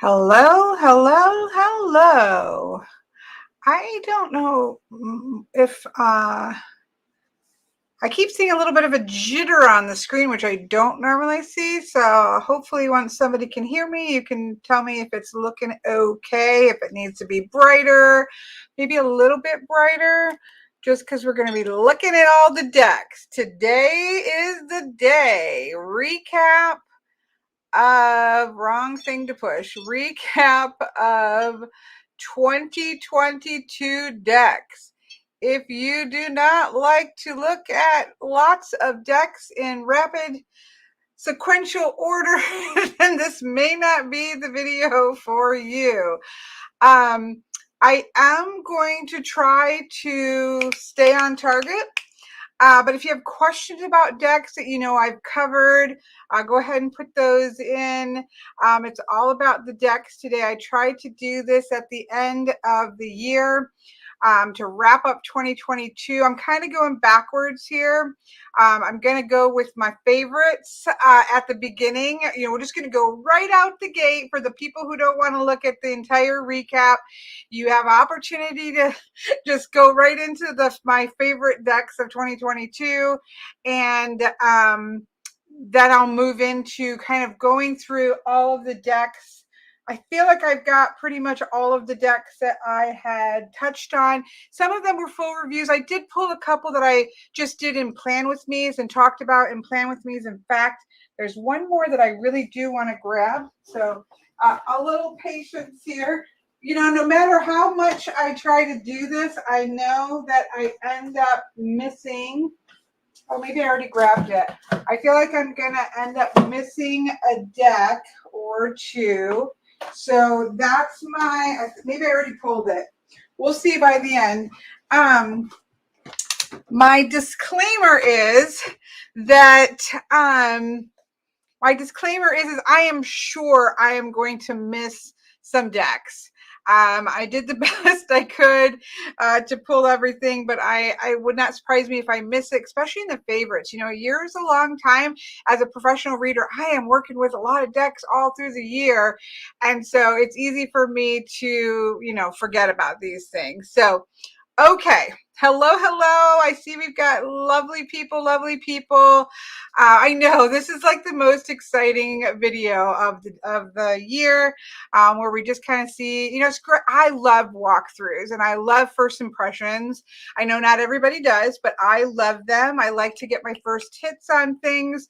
Hello, hello, hello. I don't know if I keep seeing a little bit of a jitter on the screen, which I don't normally see. So hopefully once somebody can hear me, you can tell me if it's looking okay, if it needs to be brighter, maybe a little bit brighter, just because we're going to be looking at all the decks. Today is the day. Recap of wrong thing to push. Recap of 2022 decks. If you do not like to look at lots of decks in rapid sequential order, then this may not be the video for you. I am going to try to stay on target. But if you have questions about decks that you know I've covered, go ahead and put those in. It's all about the decks today. I tried to do this at the end of the year to wrap up 2022. I'm kind of going backwards here. I'm going to go with my favorites at the beginning. You know, we're just going to go right out the gate for the people who don't want to look at the entire recap. You have opportunity to just go right into my favorite decks of 2022, and then I'll move into kind of going through all of the decks. I feel like I've got pretty much all of the decks that I had touched on. Some of them were full reviews. I did pull a couple that I just did in Plan With Me's and talked about in Plan With Me's. In fact, there's one more that I really do want to grab. So a little patience here. You know, no matter how much I try to do this, I know that I end up missing. Oh, maybe I already grabbed it. I feel like I'm going to end up missing a deck or two. So that's maybe I already pulled it. We'll see by the end. My disclaimer is that I am sure I am going to miss some decks. I did the best I could to pull everything, but I would not surprise me if I miss it, especially in the favorites. You know, a year is a long time. As a professional reader, I am working with a lot of decks all through the year. And so it's easy for me to, you know, forget about these things. So, okay. Hello, hello. I see we've got lovely people, lovely people. I know this is like the most exciting video of the year, where we just kind of see, you know, it's great. I love walkthroughs and I love first impressions. I know not everybody does, but I love them. I like to get my first hits on things.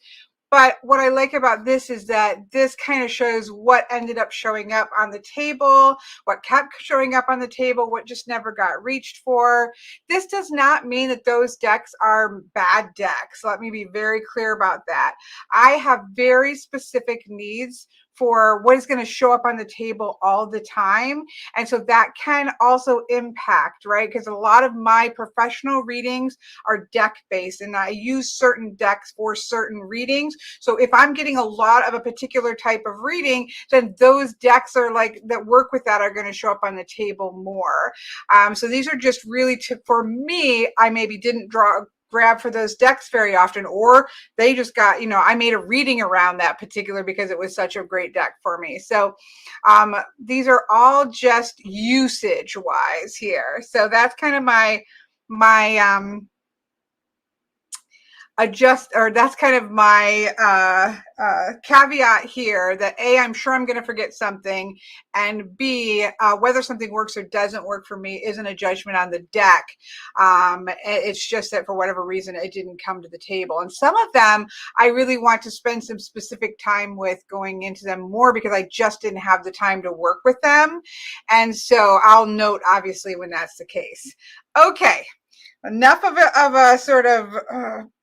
But what I like about this is that this kind of shows what ended up showing up on the table, what kept showing up on the table, what just never got reached for. This does not mean that those decks are bad decks. Let me be very clear about that. I have very specific needs for what is going to show up on the table all the time. And so that can also impact, right? Because a lot of my professional readings are deck based and I use certain decks for certain readings. So if I'm getting a lot of a particular type of reading, then those decks are like that work with that are going to show up on the table more. So these are just really for me, I maybe didn't grab for those decks very often, or they just got, you know, I made a reading around that particular because it was such a great deck for me. So these are all just usage wise here. So that's kind of my that's kind of my caveat here, that A, I'm sure I'm going to forget something, and B, whether something works or doesn't work for me isn't a judgment on the deck. It's just that for whatever reason it didn't come to the table, and some of them I really want to spend some specific time with going into them more because I just didn't have the time to work with them, and so I'll note obviously when that's the case. Okay, enough of a sort of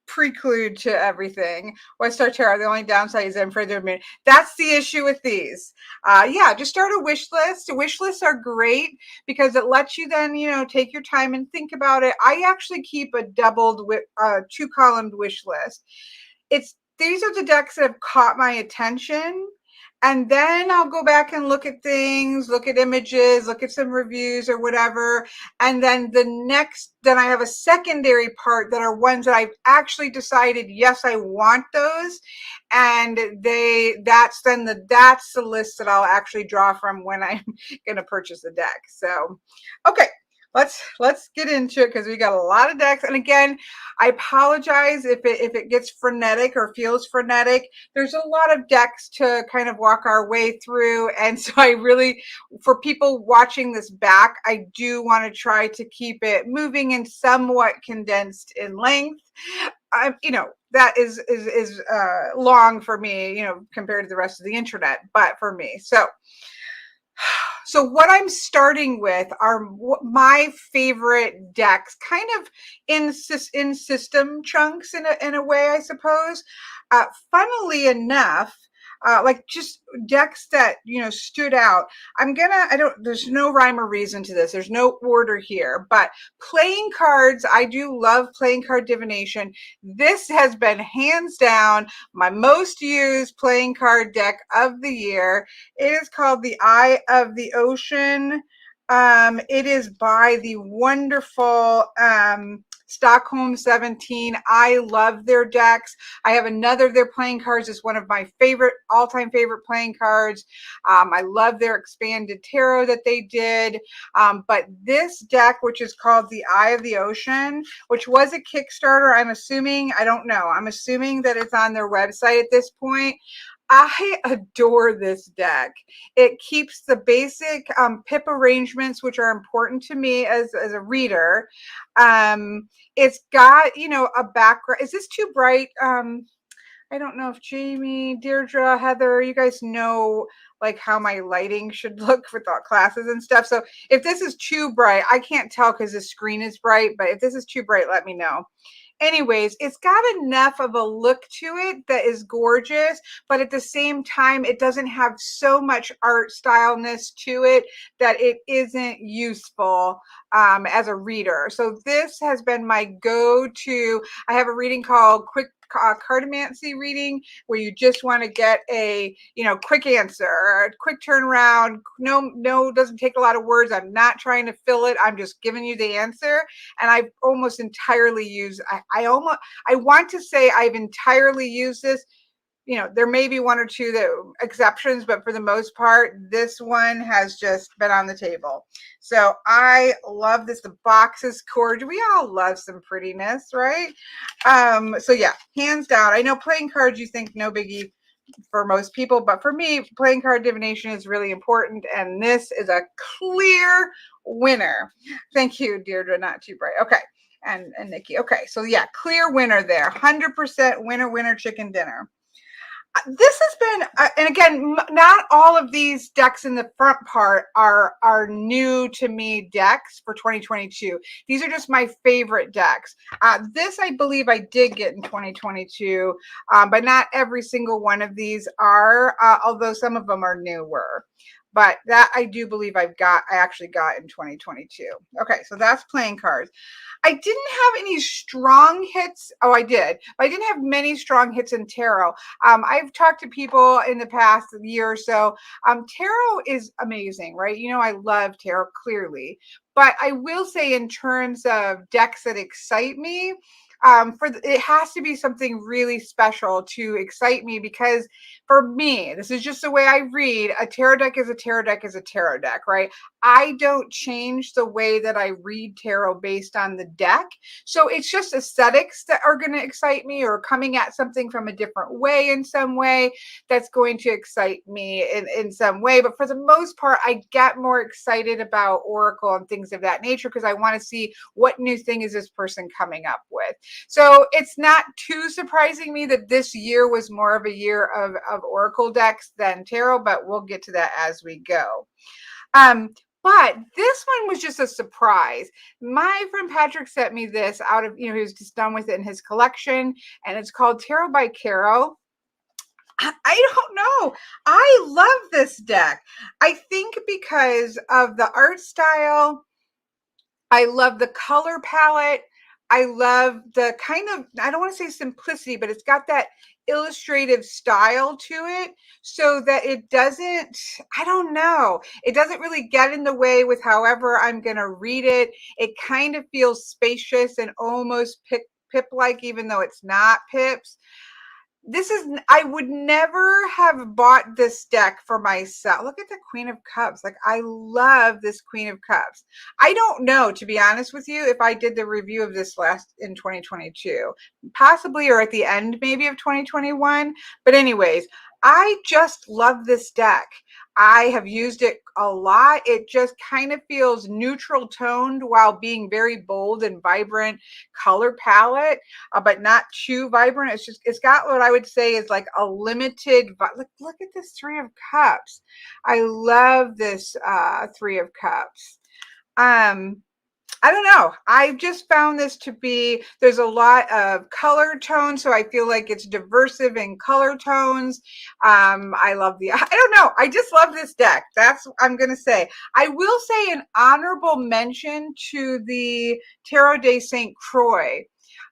preclude to everything. Westar Tarot, the only downside is I'm afraid they're made. That's the issue with these. Yeah, just start a wish list. Wish lists are great because it lets you then, you know, take your time and think about it. I actually keep a doubled two-columned wish list. These are the decks that have caught my attention. And then I'll go back and look at things, look at images, look at some reviews or whatever. And then then I have a secondary part that are ones that I've actually decided, yes, I want those. And that's the list that I'll actually draw from when I'm going to purchase a deck. So, okay. Let's get into it because we got a lot of decks. And again, I apologize if it gets frenetic or feels frenetic. There's a lot of decks to kind of walk our way through. And so I really, for people watching this back, I do want to try to keep it moving and somewhat condensed in length. That is long for me, compared to the rest of the internet, but for me. So what I'm starting with are my favorite decks, kind of in system chunks in a way, I suppose. Funnily enough, like just decks that stood out. There's no rhyme or reason to this. There's no order here, but playing cards, I do love playing card divination. This has been hands down my most used playing card deck of the year. It is called the Eye of the Ocean. It is by the wonderful Stockholm 17. I love their decks. I have another of their playing cards. It's one of my all-time favorite playing cards. I love their expanded tarot that they did. But this deck, which is called the Eye of the Ocean, which was a Kickstarter, I don't know. I'm assuming that it's on their website at this point. I adore this deck. It keeps the basic pip arrangements, which are important to me as a reader. It's got, a background. Is this too bright? I don't know if Jamie, Deirdre, Heather, you guys know like how my lighting should look for the classes and stuff. So if this is too bright, I can't tell because the screen is bright, but if this is too bright, let me know. Anyways, it's got enough of a look to it that is gorgeous, but at the same time, it doesn't have so much art styleness to it that it isn't useful as a reader. So this has been my go-to. I have a reading called Quick Cartomancy reading where you just want to get a quick answer, a quick turnaround. No, doesn't take a lot of words. I'm not trying to fill it. I'm just giving you the answer. And I've almost entirely used, I want to say I've entirely used this. There may be one or two exceptions, but for the most part, this one has just been on the table. So I love this. The box is gorgeous. We all love some prettiness, right? So yeah, hands down. I know playing cards, you think no biggie for most people, but for me, playing card divination is really important, and this is a clear winner. Thank you, Deirdre. Not too bright. Okay. And Nikki. Okay. So yeah, clear winner there. 100% winner, chicken dinner. This has been, and again, not all of these decks in the front part are new to me decks for 2022. These are just my favorite decks. This, I believe I did get in 2022, but not every single one of these are, although some of them are newer. But that I do believe I actually got in 2022. Okay, so that's playing cards. I didn't have any strong hits. Oh, I did. But I didn't have many strong hits in tarot. I've talked to people in the past year or so. Tarot is amazing, right? I love tarot clearly. But I will say in terms of decks that excite me, it has to be something really special to excite me, because for me, this is just the way I read. A tarot deck is a tarot deck is a tarot deck, right? I don't change the way that I read tarot based on the deck. So it's just aesthetics that are going to excite me, or coming at something from a different way in some way that's going to excite me in some way. But for the most part, I get more excited about Oracle and things of that nature because I want to see what new thing is this person coming up with. So it's not too surprising me that this year was more of a year of Oracle decks than tarot, but we'll get to that as we go. But this one was just a surprise. My friend Patrick sent me this out of, he was just done with it in his collection, and it's called Tarot by Caro. I don't know. I love this deck. I think because of the art style, I love the color palette. I love the kind of, I don't want to say simplicity, but it's got that illustrative style to it, so that it doesn't, I don't know, it doesn't really get in the way with however I'm going to read it. It kind of feels spacious and almost pip-like, even though it's not pips. This is, I would never have bought this deck for myself. Look at the Queen of Cups. Like, I love this Queen of Cups. I don't know, to be honest with you, if I did the review of this last in 2022, possibly, or at the end maybe of 2021. But anyways, I just love this deck. I have used it a lot. It just kind of feels neutral toned while being very bold and vibrant color palette, but not too vibrant. It's just, it's got what I would say is like a limited, look at this Three of Cups. I love this Three of Cups. I don't know. I just found this to be, there's a lot of color tones, so I feel like it's diversive in color tones. I love the, I don't know. I just love this deck. That's what I'm going to say. I will say an honorable mention to the Tarot de St. Croix.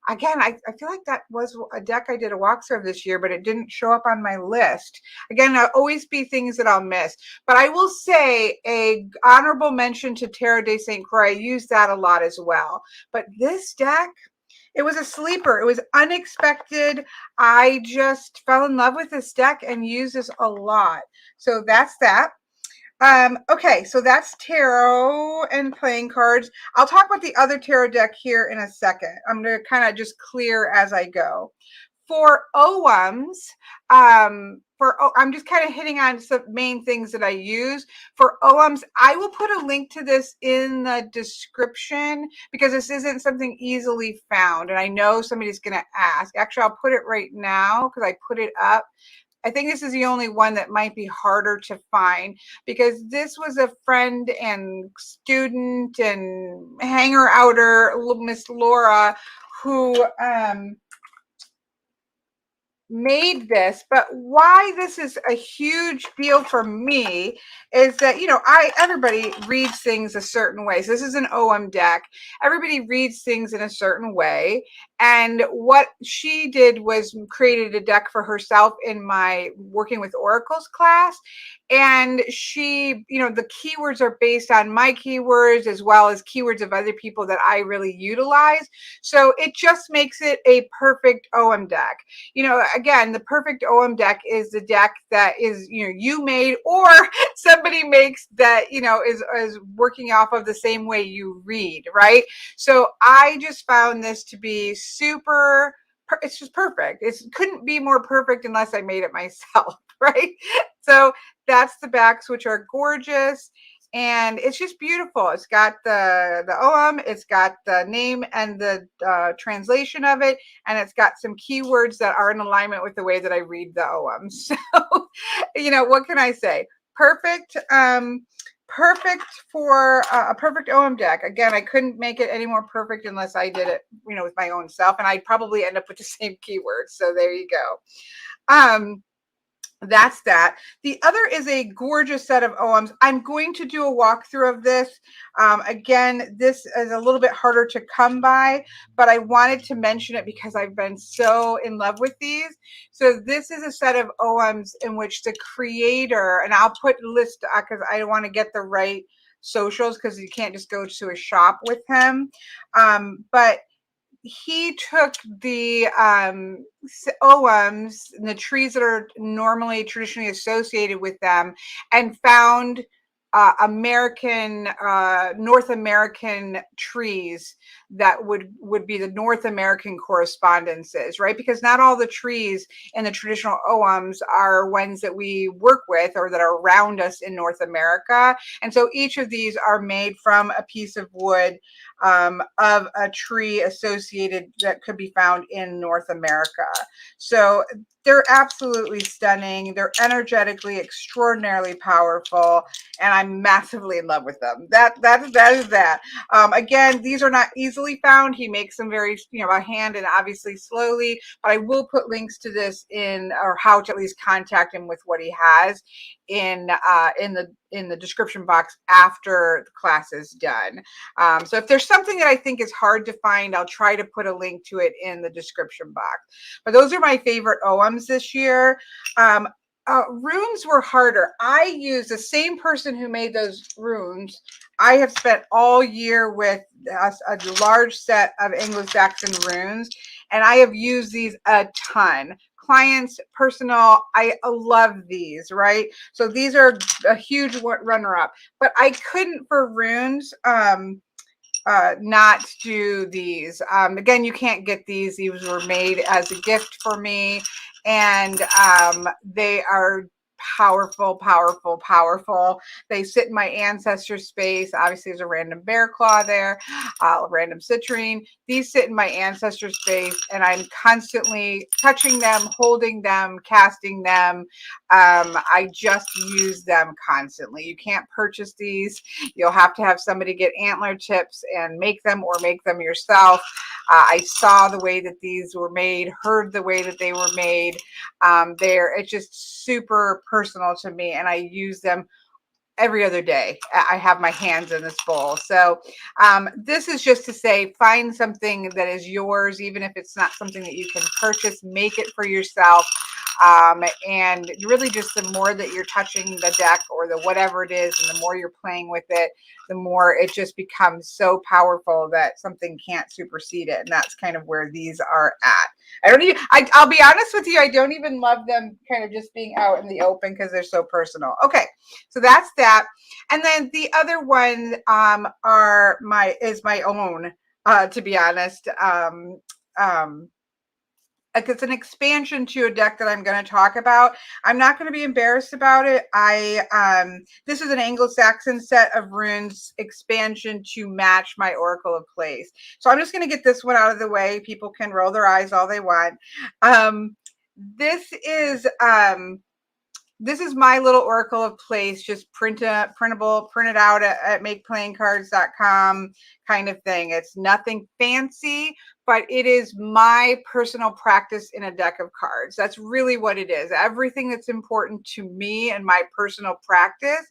Again, I feel like that was a deck I did a walkthrough of this year, but it didn't show up on my list. Again, there'll always be things that I'll miss. But I will say a honorable mention to Tarot de St. Croix. I use that a lot as well. But this deck, it was a sleeper. It was unexpected. I just fell in love with this deck and use this a lot. So that's that. Okay, so that's tarot and playing cards. I'll talk about the other tarot deck here in a second. I'm going to kind of just clear as I go. For Oghams, I'm just kind of hitting on some main things that I use. For Oghams, I will put a link to this in the description because this isn't something easily found. And I know somebody's going to ask. Actually, I'll put it right now because I put it up. I think this is the only one that might be harder to find because this was a friend and student and hanger-outer, Miss Laura, who made this. But why this is a huge deal for me is that, you know, everybody reads things a certain way. So this is an Ogham deck. Everybody reads things in a certain way. And what she did was created a deck for herself in my working with oracles class. And she, you know, the keywords are based on my keywords as well as keywords of other people that I really utilize. So it just makes it a perfect Ogham deck. You know, again, the perfect Ogham deck is the deck that is, you know, you made or somebody makes that, you know, is working off of the same way you read, right? So I just found this to be super, it's just perfect. It couldn't be more perfect unless I made it myself, right? So that's the backs, which are gorgeous. And it's just beautiful. It's got the Ogham, it's got the name and the translation of it, and it's got some keywords that are in alignment with the way that I read the Ogham. So, you know, what can I say? Perfect. Perfect for a perfect Ogham deck. Again, I couldn't make it any more perfect unless I did it, you know, with my own self, and I'd probably end up with the same keywords. So there you go. That's that. The other is a gorgeous set of Oghams. I'm going to do a walkthrough of this. Again, this is a little bit harder to come by, but I wanted to mention it because I've been so in love with these. So this is a set of Oghams in which the creator, and I'll put list because I want to get the right socials because you can't just go to a shop with him. But he took the Oghams, the trees that are normally traditionally associated with them, and found North American trees that would be the North American correspondences, right? Because not all the trees in the traditional Oghams are ones that we work with or that are around us in North America. And so each of these are made from a piece of wood of a tree associated that could be found in North America. So they're absolutely stunning. They're energetically extraordinarily powerful, and I'm massively in love with them. That is that. Again, these are not easily found. He makes them very, you know, by hand and obviously slowly, but I will put links to this in, or how to at least contact him with what he has in the description box after the class is done. So if there's there's something that I think is hard to find, I'll try to put a link to it in the description box. But those are my favorite Oghams this year. Runes were harder. I used the same person who made those runes. I have spent all year with a large set of Anglo-Saxon runes, and I have used these a ton. Clients, personal, I love these, right? So these are a huge runner-up, but I couldn't for runes not do these. Again, you can't get these. These were made as a gift for me, and they are powerful, powerful, powerful. They sit in my ancestor space. Obviously, there's a random bear claw there, a random citrine. These sit in my ancestor space, and I'm constantly touching them, holding them, casting them. I just use them constantly. You can't purchase these. You'll have to have somebody get antler tips and make them, or make them yourself. I saw the way that these were made, heard the way that they were made. It's just super personal to me, and I use them every other day. I have my hands in this bowl. So this is just to say, find something that is yours, even if it's not something that you can purchase, make it for yourself. And really just the more that you're touching the deck or the whatever it is, and the more you're playing with it, the more it just becomes so powerful that something can't supersede it. And that's kind of where these are at. I'll be honest with you, I don't even love them kind of just being out in the open because they're so personal. Okay, so that's that. And then the other one is my own, to be honest. It's an expansion to a deck that I'm going to talk about. I'm not going to be embarrassed about it. This is an Anglo-Saxon set of runes expansion to match my Oracle of Place. So I'm just going to get this one out of the way. People can roll their eyes all they want. This is my little Oracle of Place, just printable, printed out at makeplayingcards.com kind of thing. It's nothing fancy, but it is my personal practice in a deck of cards. That's really what it is. Everything that's important to me and my personal practice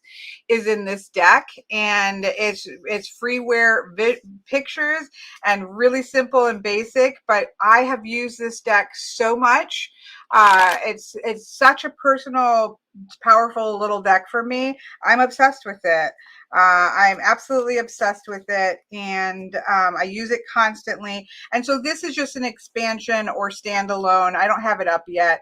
is in this deck, and it's freeware pictures and really simple and basic, but I have used this deck so much. It's such a personal, powerful little deck for me. I'm obsessed with it. I'm absolutely obsessed with it, and I use it constantly. And so this is just an expansion or standalone. I don't have it up yet.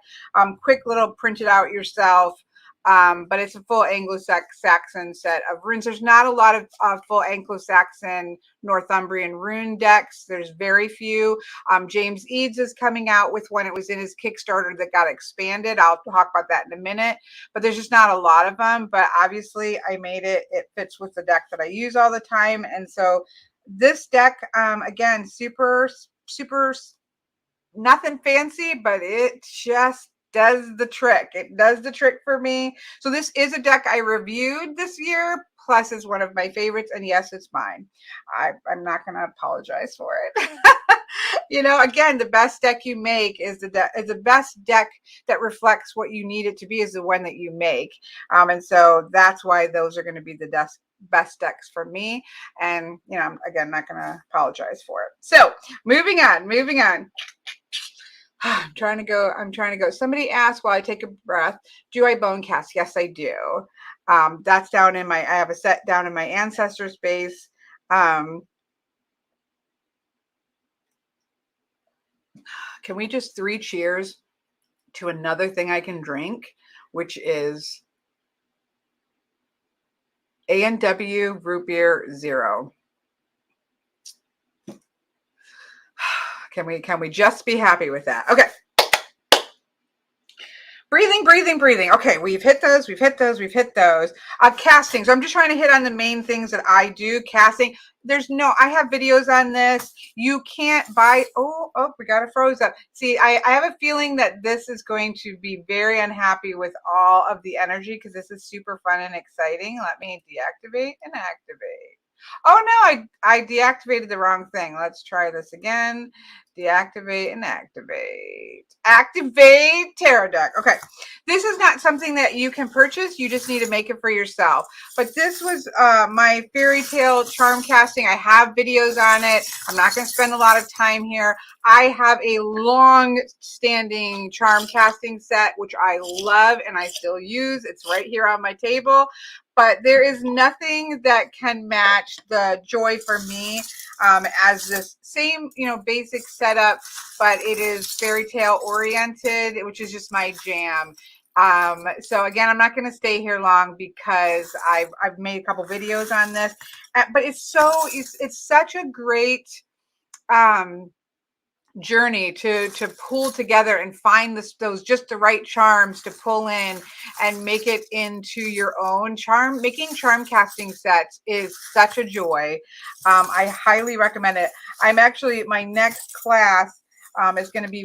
Quick little print it out yourself. But it's a full Anglo-Saxon set of runes. There's not a lot of full Anglo-Saxon Northumbrian rune decks. There's very few. James Eads is coming out with one. It was in his Kickstarter that got expanded. I'll talk about that in a minute. But there's just not a lot of them. But obviously, I made it. It fits with the deck that I use all the time. And so this deck, again, super, super, nothing fancy, but it just does the trick. It does the trick for me. So this is a deck I reviewed this year, plus is one of my favorites. And yes, it's mine. I'm not going to apologize for it. You know, again, the best deck you make is the best deck that reflects what you need it to be, is the one that you make. And so that's why those are going to be the best decks for me. And, you know, I'm, again, not going to apologize for it. So moving on. I'm trying to go. Somebody asked while I take a breath, do I bone cast? Yes, I do. That's down in I have a set down in my ancestor space. Can we just 3 cheers to another thing I can drink, which is A&W Root Beer Zero. Can we just be happy with that? Okay. Breathing. Okay, we've hit those. Casting. So I'm just trying to hit on the main things that I do. Casting. I have videos on this. You can't buy, we got it froze up. See, I have a feeling that this is going to be very unhappy with all of the energy, because this is super fun and exciting. Let me deactivate and activate. Oh no, I deactivated the wrong thing. Let's try this again. Deactivate and activate. Activate tarot deck. Okay. This is not something that you can purchase. You just need to make it for yourself. But this was my Fairytale charm casting. I have videos on it. I'm not going to spend a lot of time here. I have a long-standing charm casting set, which I love and I still use. It's right here on my table. But there is nothing that can match the joy for me as this same, basic setup, but it is Fairytale oriented, which is just my jam. So again, I'm not going to stay here long because I've made a couple videos on this, but it's such a great journey to pull together and find those just the right charms to pull in and make it into your own charm. Making charm casting sets is such a joy. I highly recommend it. I'm actually, my next class is going to be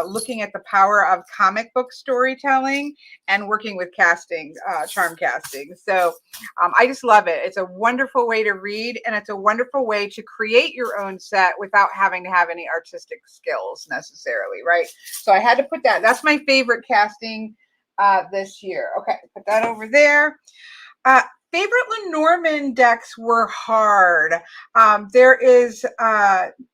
looking at the power of comic book storytelling and working with casting, charm casting. So I just love it. It's a wonderful way to read, and it's a wonderful way to create your own set without having to have any artistic skills necessarily, right? So I had to put that. That's my favorite casting this year. Okay, put that over there. Favorite Lenormand decks were hard.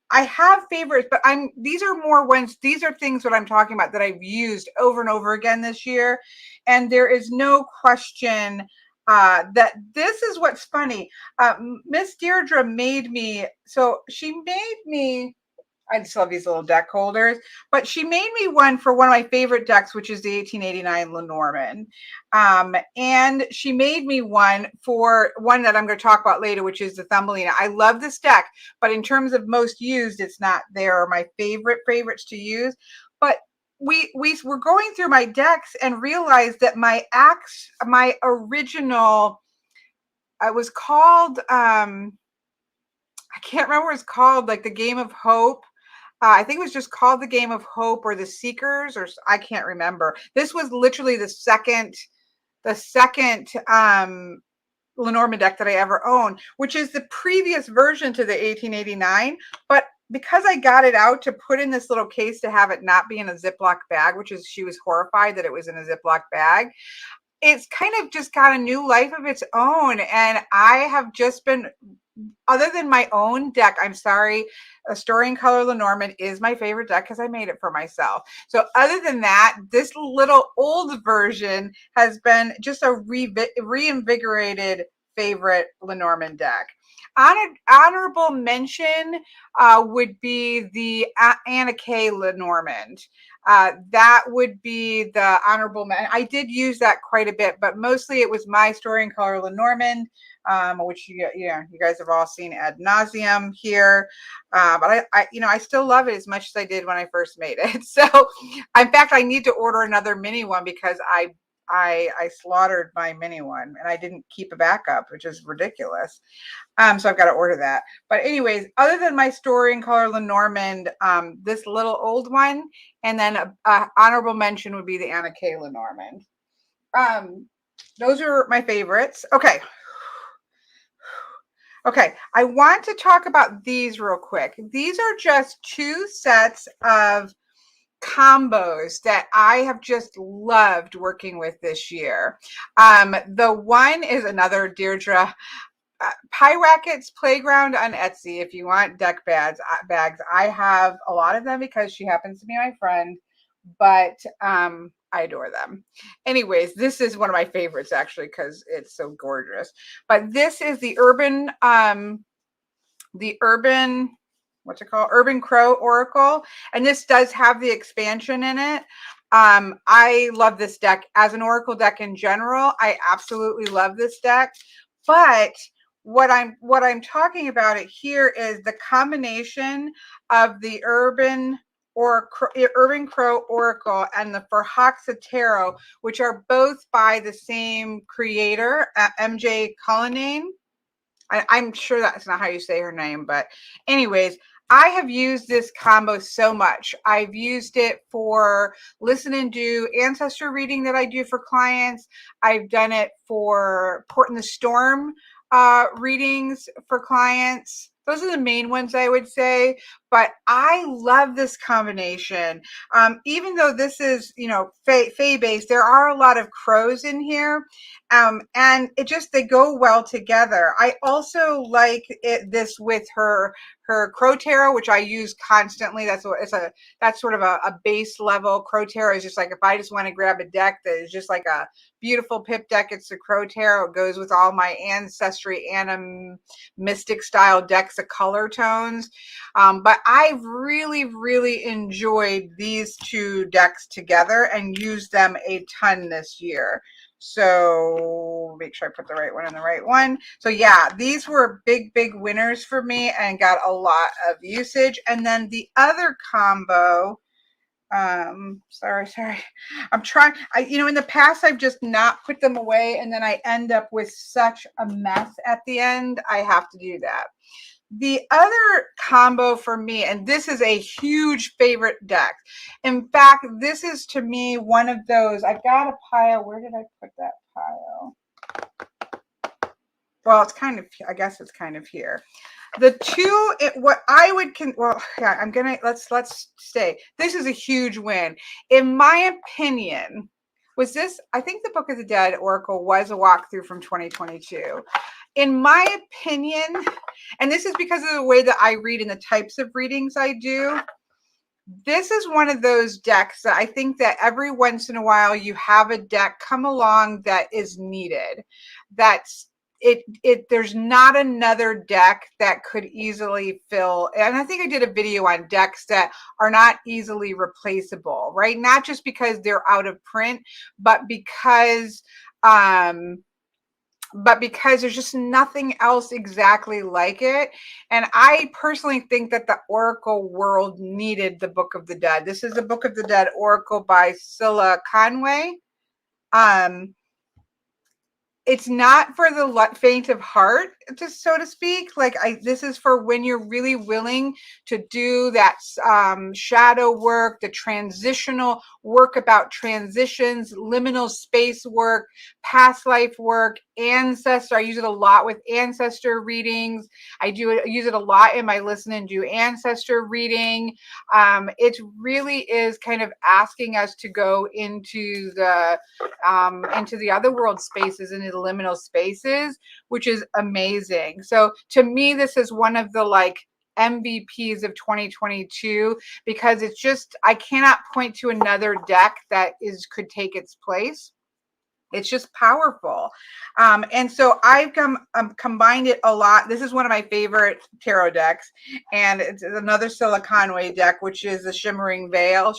I have favorites, but these are more ones, these are things that I'm talking about that I've used over and over again this year. And there is no question that this is what's funny. Miss Deirdre made me, so she made me, I just love these little deck holders, but she made me one for one of my favorite decks, which is the 1889 Lenormand. And she made me one for one that I'm going to talk about later, which is the Thumbelina. I love this deck, but in terms of most used, it's not there or my favorites to use. But we were going through my decks and realized that my original, it was called, I can't remember what it's called, like the Game of Hope. I think it was just called the Game of Hope or the Seekers, or I can't remember. This was literally the second Lenormand deck that I ever owned, which is the previous version to the 1889. But because I got it out to put in this little case to have it not be in a Ziploc bag, which is, she was horrified that it was in a Ziploc bag, it's kind of just got a new life of its own. And I have just been, other than my own deck, I'm sorry, a Story in Color Lenormand is my favorite deck because I made it for myself. So other than that, this little old version has been just a reinvigorated favorite Lenormand deck. Honorable mention would be the Anna K. Lenormand. That would be the honorable mention. I did use that quite a bit, but mostly it was my Story in Color Lenormand, which you guys have all seen ad nauseum here. But I still love it as much as I did when I first made it. So in fact, I need to order another mini one because I slaughtered my mini one and I didn't keep a backup, which is ridiculous. So I've got to order that. But anyways, other than my Story in Color Lenormand, this little old one, and then a honorable mention would be the Anna K. Lenormand. Those are my favorites. Okay. Okay, I want to talk about these real quick. These are just two sets of combos that I have just loved working with this year. The one is another Deirdre Pyracket's Playground on Etsy. If you want deck bags, I have a lot of them because she happens to be my friend, but I adore them. Anyways, this is one of my favorites actually because it's so gorgeous. But this is the Urban what's it called? Urban Crow Oracle. And this does have the expansion in it. I love this deck as an Oracle deck in general. I absolutely love this deck. But what I'm talking about it here is the combination of the Urban Crow Oracle and the Forhaxa Tarot, which are both by the same creator, MJ Cullinane. I'm sure that's not how you say her name, but anyways, I have used this combo so much. I've used it for listen and do ancestor reading that I do for clients. I've done it for Port in the Storm readings for clients. Those are the main ones I would say. but I love this combination. Even though this is, you know, Fae based, there are a lot of crows in here. And it just, they go well together. I also like this with her Crow Tarot, which I use constantly. That's sort of a base level. Crow Tarot is just like, if I just want to grab a deck that is just like a beautiful pip deck, it's the Crow Tarot. It goes with all my ancestry and mystic style decks of color tones. But I've really enjoyed these two decks together and used them a ton this year. So make sure I put the right one in the right one. So yeah, these were big winners for me and got a lot of usage. And then the other combo, sorry, I'm trying, you know, in the past I've just not put them away, and then I end up with such a mess at the end. I have to do that. The other combo for me, and this is a huge favorite deck. In fact, this is to me one of those, I've got a pile. Where did I put that pile? Well, it's kind of, I guess it's kind of here. The two, what I would, well, yeah, I'm gonna, let's stay. This is a huge win. In my opinion, was this, I think the Book of the Dead Oracle was a walkthrough from 2022. In my opinion, and this is because of the way that I read and the types of readings I do, this is one of those decks that I think that every once in a while you have a deck come along that is needed. That's there's not another deck that could easily fill, and I think I did a video on decks that are not easily replaceable, right? Not just because they're out of print, but because there's just nothing else exactly like it. And I personally think that the Oracle world needed the Book of the Dead. This is the Book of the Dead Oracle by Scylla Conway. It's not for the faint of heart, just so to speak. Like, this is for when you're really willing to do that shadow work, the transitional work about transitions, liminal space work, past life work, Ancestor. I use it a lot with Ancestor readings. I use it a lot in my Listen and Do Ancestor reading. It really is kind of asking us to go into the other world spaces, into the liminal spaces, which is amazing. So to me, this is one of the like MVPs of 2022, because it's just, I cannot point to another deck that could take its place. It's just powerful. And so I've combined it a lot. This is one of my favorite tarot decks, and it's another Scylla Conway deck, which is the Shimmering Veil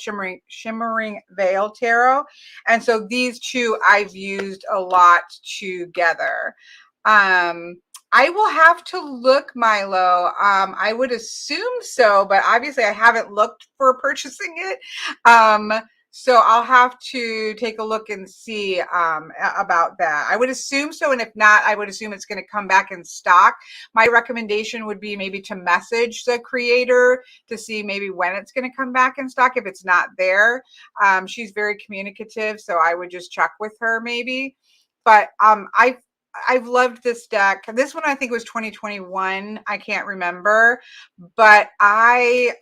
Tarot. And so these two I've used a lot together. I will have to look, Milo. I would assume so, but obviously I haven't looked for purchasing it. So I'll have to take a look and see about that. I would assume so, and if not, I would assume it's going to come back in stock. My recommendation would be maybe to message the creator to see maybe when it's going to come back in stock if it's not there. She's very communicative, so I would just check with her maybe. But I've loved this deck. This one I think was 2021. I can't remember, but I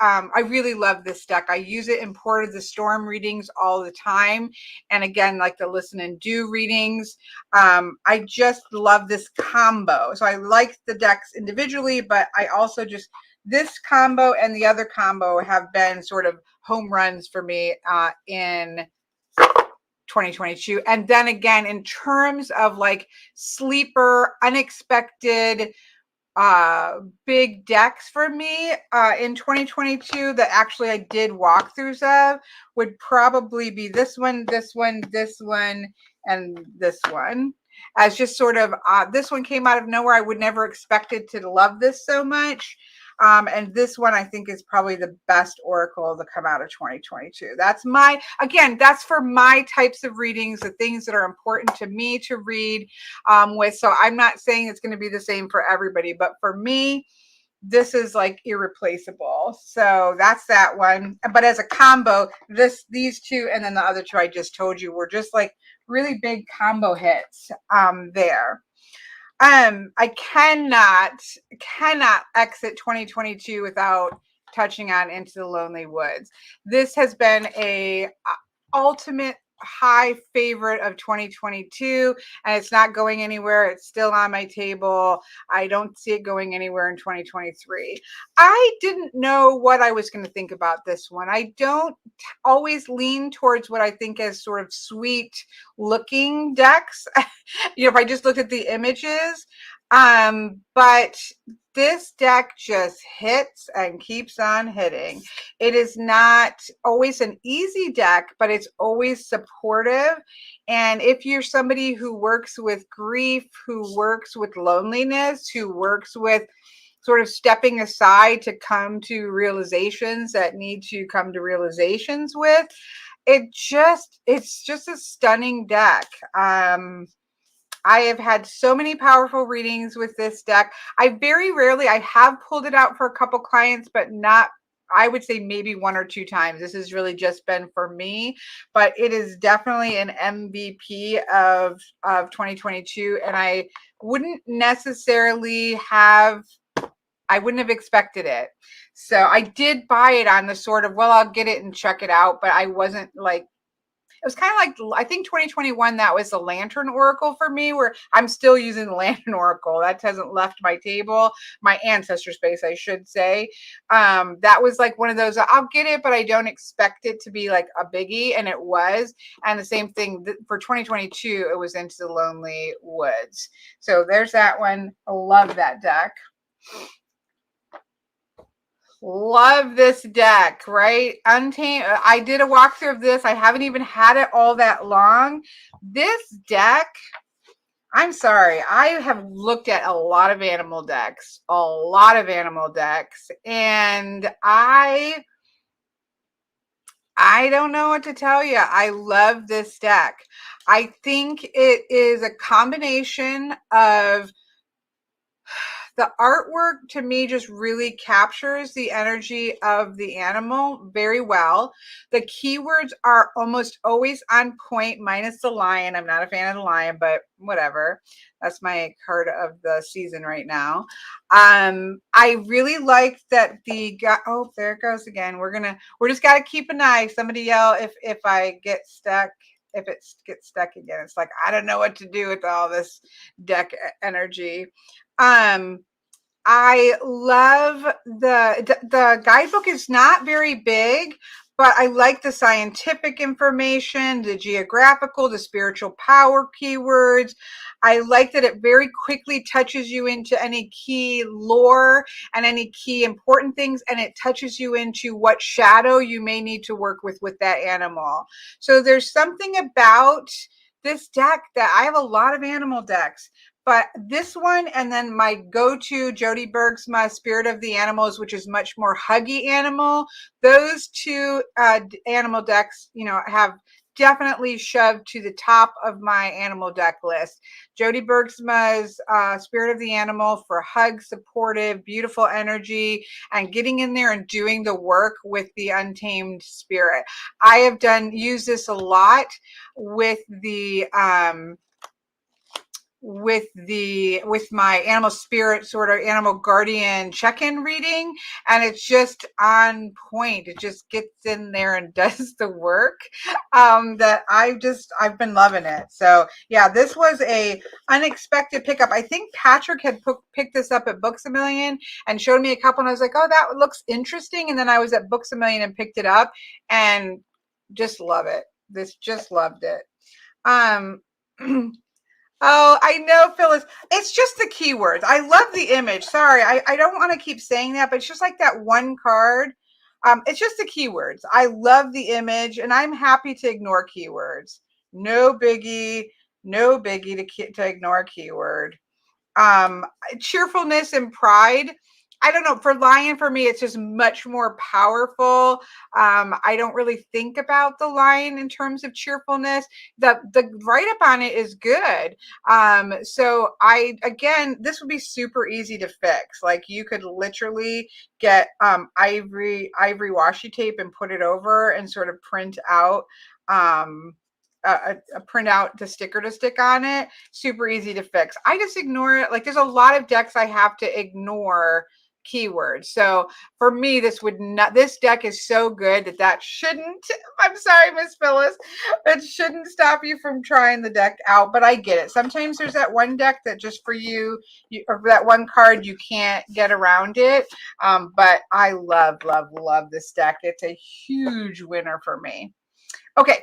really love this deck. I use it in Port of the Storm readings all the time, and again, like the Listen and Do readings. I just love this combo. So I like the decks individually, but I also just, this combo and the other combo have been sort of home runs for me in 2022. And then again, in terms of like sleeper, unexpected, big decks for me in 2022 that actually I did walkthroughs of would probably be this one, this one, this one, and this one. As just sort of, this one came out of nowhere. I would never expected to love this so much. And this one I think is probably the best oracle to come out of 2022. That's that's for my types of readings, the things that are important to me to read with. So I'm not saying it's going to be the same for everybody, but for me, this is like irreplaceable. So that's that one. But as a combo, these two, and then the other two I just told you were just like really big combo hits there. I cannot exit 2022 without touching on Into the Lonely Woods. This has been a ultimate high favorite of 2022, and it's not going anywhere. It's still on my table. I don't see it going anywhere in 2023. I didn't know what I was going to think about this one. I don't always lean towards what I think as sort of sweet looking decks. If I just looked at the images, but this deck just hits and keeps on hitting. It is not always an easy deck, but it's always supportive. And if you're somebody who works with grief, who works with loneliness, who works with sort of stepping aside to come to realizations that need to come to realizations with, it's just a stunning deck. I have had so many powerful readings with this deck. I very rarely, I have pulled it out for a couple clients, but not, I would say maybe 1 or 2 times. This has really just been for me, but it is definitely an MVP of 2022. And I wouldn't necessarily have, I wouldn't have expected it. So I did buy it on the sort of, well, I'll get it and check it out, but I wasn't like, it was kind of like, I think 2021, that was the Lantern Oracle for me, where I'm still using the Lantern Oracle. That hasn't left my table, my ancestor space, I should say. That was like one of those, I'll get it, but I don't expect it to be like a biggie. And it was. And the same thing for 2022, it was Into the Lonely Woods. So there's that one. I love that deck. Love this deck, right? Untamed. I did a walkthrough of this. I haven't even had it all that long. This deck, I'm sorry, I have looked at a lot of animal decks, and I don't know what to tell you. I love this deck. I think it is a combination of, the artwork to me just really captures the energy of the animal very well. The keywords are almost always on point, minus the lion. I'm not a fan of the lion, but whatever. That's my card of the season right now. I really like that the guy, oh, there it goes again. We're just got to keep an eye. Somebody yell if I get stuck. If it gets stuck again, it's like, I don't know what to do with all this deck energy. I love the guidebook is not very big, but I like the scientific information, the geographical, the spiritual power keywords. I like that it very quickly touches you into any key lore and any key important things, and it touches you into what shadow you may need to work with that animal. So there's something about this deck that I have a lot of animal decks, but this one, and then my go-to Jody Bergsma Spirit of the Animals, which is much more huggy animal. Those two animal decks, have definitely shoved to the top of my animal deck list. Jody Bergsma's Spirit of the Animal for hug, supportive, beautiful energy, and getting in there and doing the work with the untamed spirit. I have used this a lot with the with my animal spirit, sort of animal guardian check-in reading, and it's just on point. It just gets in there and does the work that I've been loving it. So yeah, this was a unexpected pickup. I think Patrick had picked this up at Books A Million and showed me a couple, and I was like, oh, that looks interesting. And then I was at Books A Million and picked it up and just love it. Just loved it. Oh, I know, Phyllis. It's just the keywords. I love the image. Sorry, I don't want to keep saying that, but it's just like that one card. It's just the keywords. I love the image, and I'm happy to ignore keywords. No biggie, no biggie to ignore keyword. Cheerfulness and pride. I don't know, for lion, for me, it's just much more powerful. I don't really think about the lion in terms of cheerfulness. The write-up on it is good. So again, this would be super easy to fix. Like, you could literally get ivory washi tape and put it over and sort of print out a print out the sticker to stick on it. Super easy to fix. I just ignore it. Like, there's a lot of decks I have to ignore keywords. So for me, this deck is so good that shouldn't, I'm sorry, Miss Phyllis, it shouldn't stop you from trying the deck out, but I get it. Sometimes there's that one deck that just for or that one card, you can't get around it. But I love, love, love this deck. It's a huge winner for me. Okay,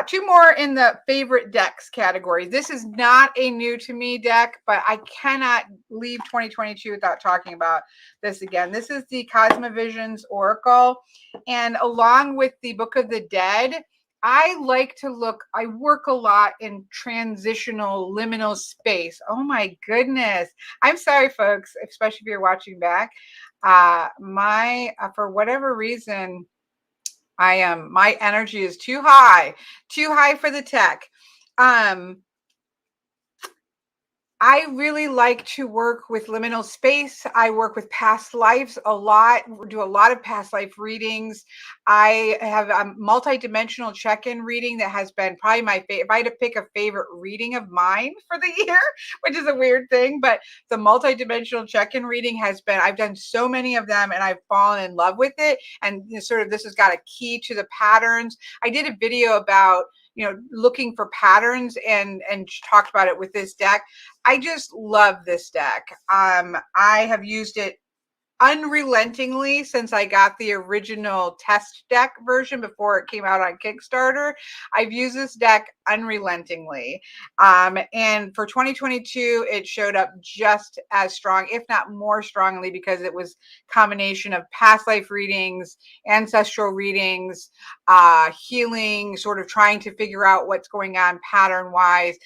two more in the favorite decks category. This is not a new to me deck, but I cannot leave 2022 without talking about this again. This is the Cosmovisions Oracle, and along with the Book of the Dead, I work a lot in transitional liminal space. Oh my goodness. I'm sorry, folks, especially if you're watching back. For whatever reason, my energy is too high for the tech. I really like to work with liminal space. I work with past lives a lot, do a lot of past life readings. I have a multi-dimensional check-in reading that has been probably my favorite. If I had to pick a favorite reading of mine for the year, which is a weird thing, but the multi-dimensional check-in reading has been, I've done so many of them and I've fallen in love with it. And sort of this has got a key to the patterns. I did a video about, looking for patterns and talked about it with this deck. I just love this deck. I have used it unrelentingly since I got the original test deck version before it came out on Kickstarter. I've used this deck unrelentingly. And for 2022, it showed up just as strong, if not more strongly, because it was a combination of past life readings, ancestral readings, healing, sort of trying to figure out what's going on pattern wise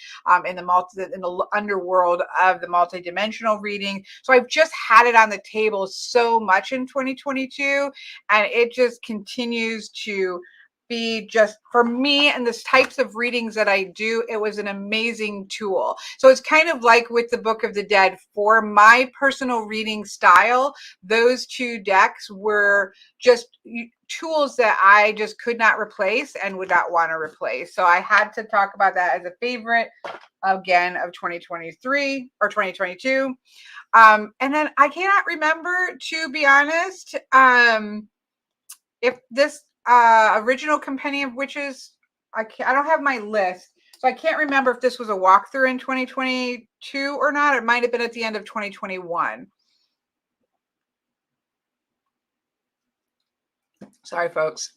in the underworld of the multidimensional reading. So I've just had it on the table so much in 2022, and it just continues to be just for me and the types of readings that I do. It was an amazing tool. So it's kind of like with the Book of the Dead, for my personal reading style, those two decks were just tools that I just could not replace and would not want to replace. So I had to talk about that as a favorite again of 2023 or 2022. And then I cannot remember, to be honest, if this original Compendium of Witches, I don't have my list, so I can't remember if this was a walkthrough in 2022 or not. It might have been at the end of 2021. Sorry, folks.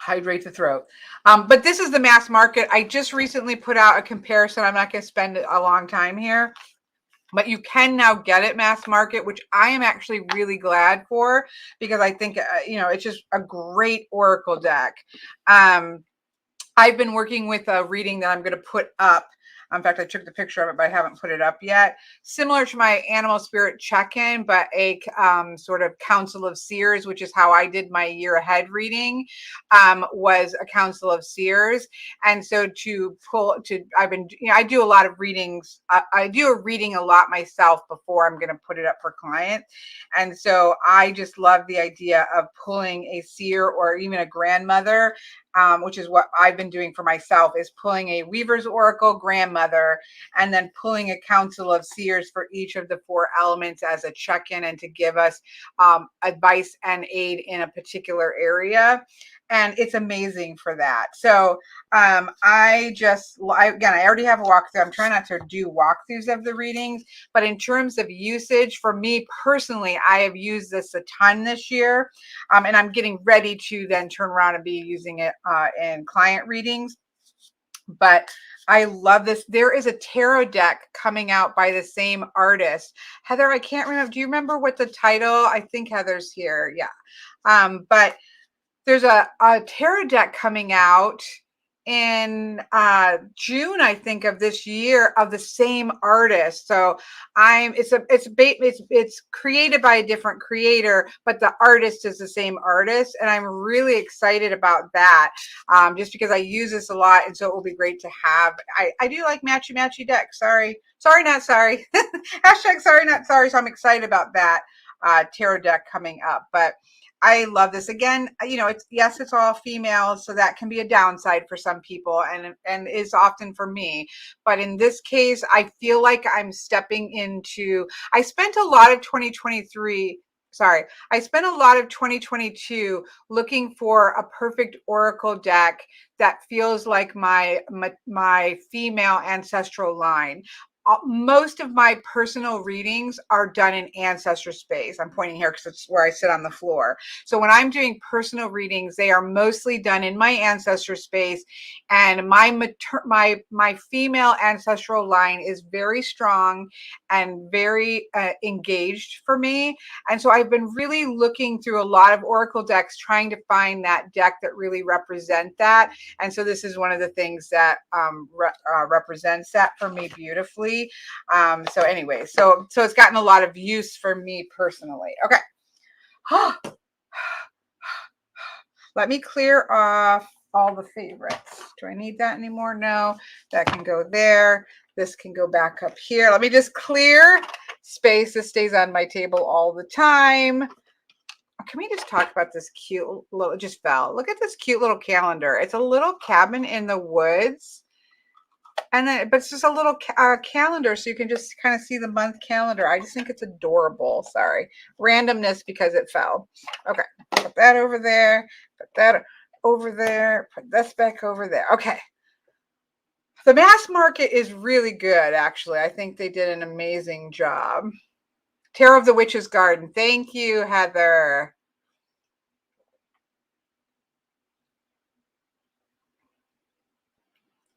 Hydrate the throat. But this is the mass market. I just recently put out a comparison. I'm not going to spend a long time here, but you can now get it mass market, which I am actually really glad for, because I think, it's just a great Oracle deck. I've been working with a reading that I'm going to put up. In fact, I took the picture of it, but I haven't put it up yet. Similar to my Animal Spirit check-in, but a sort of Council of Seers, which is how I did my year ahead reading, was a Council of Seers. And so I do a lot of readings. I do a reading a lot myself before I'm going to put it up for clients. And so I just love the idea of pulling a seer or even a grandmother, which is what I've been doing for myself, is pulling a Weaver's Oracle, grandmother, and then pulling a Council of Seers for each of the 4 elements as a check-in and to give us advice and aid in a particular area. And it's amazing for that. So again, I already have a walkthrough. I'm trying not to do walkthroughs of the readings, but in terms of usage, for me personally, I have used this a ton this year. And I'm getting ready to then turn around and be using it in client readings. But I love this. There is a tarot deck coming out by the same artist. Heather, I can't remember. Do you remember what the title? I think Heather's here. Yeah. But there's a tarot deck coming out in June, I think, of this year, of the same artist. So it's created by a different creator, but the artist is the same artist, and I'm really excited about that, just because I use this a lot, and so it will be great to have. I do like matchy decks. Sorry, not sorry. Hashtag sorry, not sorry. So I'm excited about that tarot deck coming up, but I love this. Again, it's all female, so that can be a downside for some people, and is often for me. But in this case, I feel like I'm stepping into, I spent a lot of 2023 sorry, I spent a lot of 2022 looking for a perfect oracle deck that feels like my female ancestral line. Most of my personal readings are done in ancestor space. I'm pointing here because it's where I sit on the floor. So when I'm doing personal readings, they are mostly done in my ancestor space, and my female ancestral line is very strong and very engaged for me. And so I've been really looking through a lot of oracle decks, trying to find that deck that really represent that. And so this is one of the things that represents that for me beautifully. So anyway, so it's gotten a lot of use for me personally. Okay. Let me clear off all the favorites. Do I need that anymore? No, that can go there. This can go back up here. Let me just clear space. This stays on my table all the time. Can we just talk about this cute little, it just fell. Look at this cute little calendar. It's a little cabin in the woods. And then, but it's just a little calendar, so you can just kind of see the month calendar. I just think it's adorable. Sorry, randomness because it fell. Okay, put that over there, put that over there, put this back over there. Okay. The mass market is really good, actually. I think they did an amazing job. Tarot of the Witch's Garden. Thank you, Heather.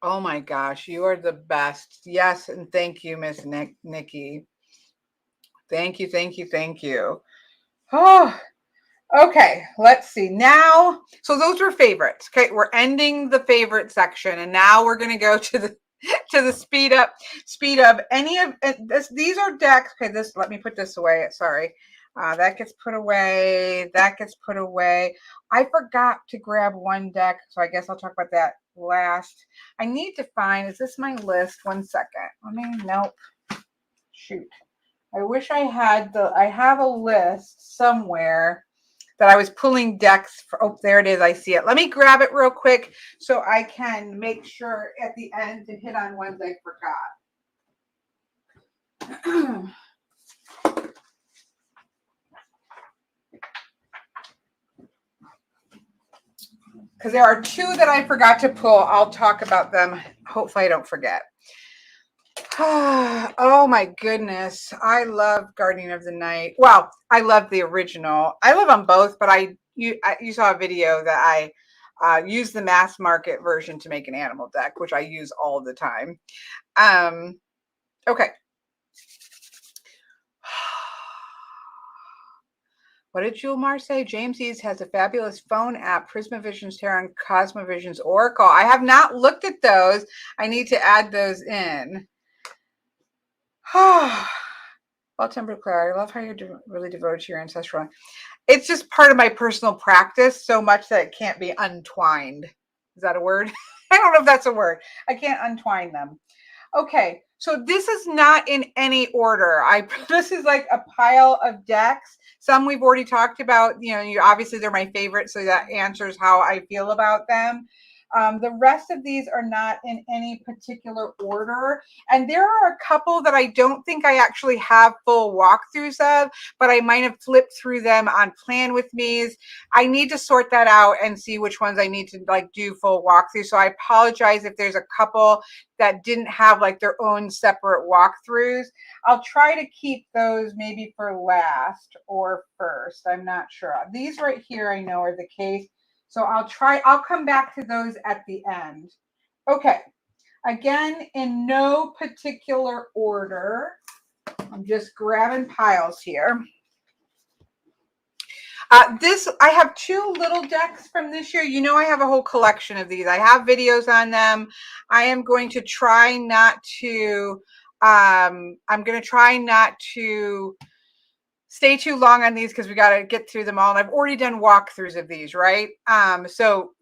Oh my gosh, you are the best. Yes, and thank you, Miss Nikki. Thank you, thank you, thank you. Oh, okay. Let's see now. So those were favorites. Okay, we're ending the favorite section, and now we're going to go to the speed up any of this. These are decks. Okay, this. Let me put this away. Sorry. That gets put away. That gets put away. I forgot to grab one deck, so I guess I'll talk about that last. I need to find. Is this my list? One second. Let me. Nope. Shoot. I wish I had I have a list somewhere that I was pulling decks for. Oh, there it is. I see it. Let me grab it real quick so I can make sure at the end to hit on ones I forgot. Because there are two that I forgot to pull. I'll talk about them. Hopefully I don't forget. Oh my goodness. I love Guardian of the Night. Well, I love the original. I love them both, but you saw a video that I use the mass market version to make an animal deck, which I use all the time. Okay. What did Julmar say? James East has a fabulous phone app, Prismavisions Tarot and Cosmovisions Oracle. I have not looked at those. I need to add those in. Well, Timber Claire, I love how you're really devoted to your ancestral. It's just part of my personal practice so much that it can't be untwined. Is that a word? I don't know if that's a word. I can't untwine them. Okay, so this is not in any order. This is like a pile of decks. Some we've already talked about. You know, obviously they're my favorite, so that answers how I feel about them. The rest of these are not in any particular order. And there are a couple that I don't think I actually have full walkthroughs of, but I might have flipped through them on Plan With Me's. I need to sort that out and see which ones I need to like do full walkthrough. So I apologize if there's a couple that didn't have like their own separate walkthroughs. I'll try to keep those maybe for last or first. I'm not sure. These right here I know are the case. So I'll come back to those at the end. Okay, again, in no particular order. I'm just grabbing piles here. I have two little decks from this year. You know, I have a whole collection of these. I have videos on them. I am going to try not to, I'm going to try not to stay too long on these because we got to get through them all. And I've already done walkthroughs of these, right? So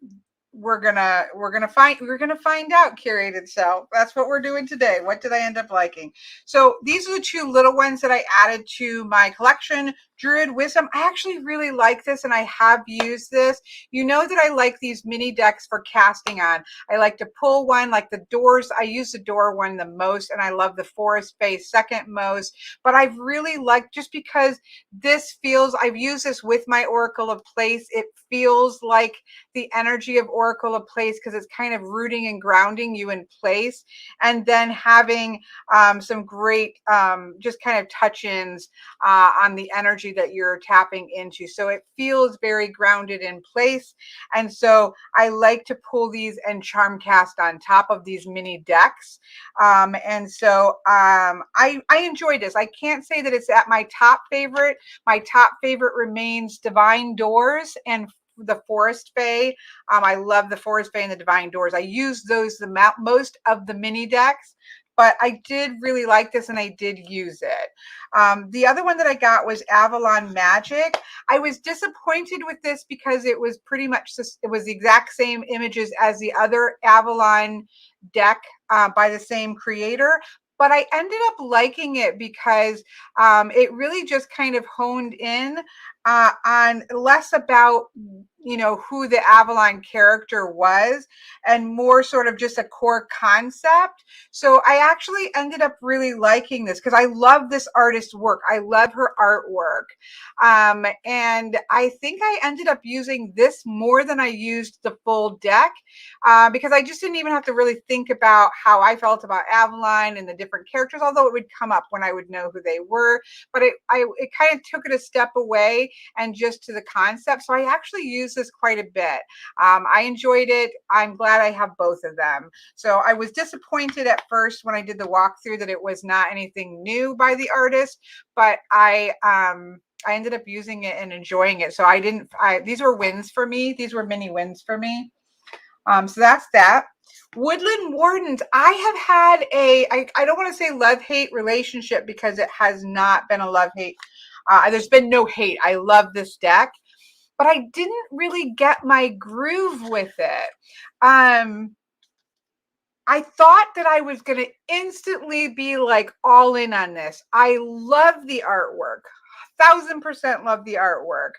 we're gonna find out, curated self. That's what we're doing today. What did I end up liking? So these are the two little ones that I added to my collection. Druid Wisdom. I actually really like this, and I have used this. You know that I like these mini decks for casting on. I like to pull one, like the doors. I use the door one the most, and I love the Forest Face second most. But I've really liked, just because this feels, I've used this with my Oracle of Place. It feels like the energy of Oracle of Place, because it's kind of rooting and grounding you in place, and then having some great just kind of touch-ins on the energy that you're tapping into. So it feels very grounded in place. And so I like to pull these and charm cast on top of these mini decks. And so I enjoy this. I can't say that it's at my top favorite. My top favorite remains Divine Doors and the Forest Fae. I love the Forest Fae and the Divine Doors. I use those the most of the mini decks, but I did really like this, and I did use it. The other one that I got was Avalon Magic. I was disappointed with this because it was pretty much this, it was the exact same images as the other Avalon deck by the same creator. But I ended up liking it because it really just kind of honed in on less about, you know, who the Avalon character was, and more sort of just a core concept. So I actually ended up really liking this because I love this artist's work. I love her artwork. And I think I ended up using this more than I used the full deck because I just didn't even have to really think about how I felt about Avalon and the different characters, although it would come up when I would know who they were. But it kind of took it a step away and just to the concept. So I actually use this quite a bit. I enjoyed it. I'm glad I have both of them. So I was disappointed at first when I did the walkthrough that it was not anything new by the artist, but I ended up using it and enjoying it. So these were wins for me. These were mini wins for me. So that's that. Woodland Wardens. I have had I don't want to say love-hate relationship because it has not been a love-hate. There's been no hate. I love this deck, but I didn't really get my groove with it. I thought that I was going to instantly be like all in on this. I love the artwork. 1000% love the artwork.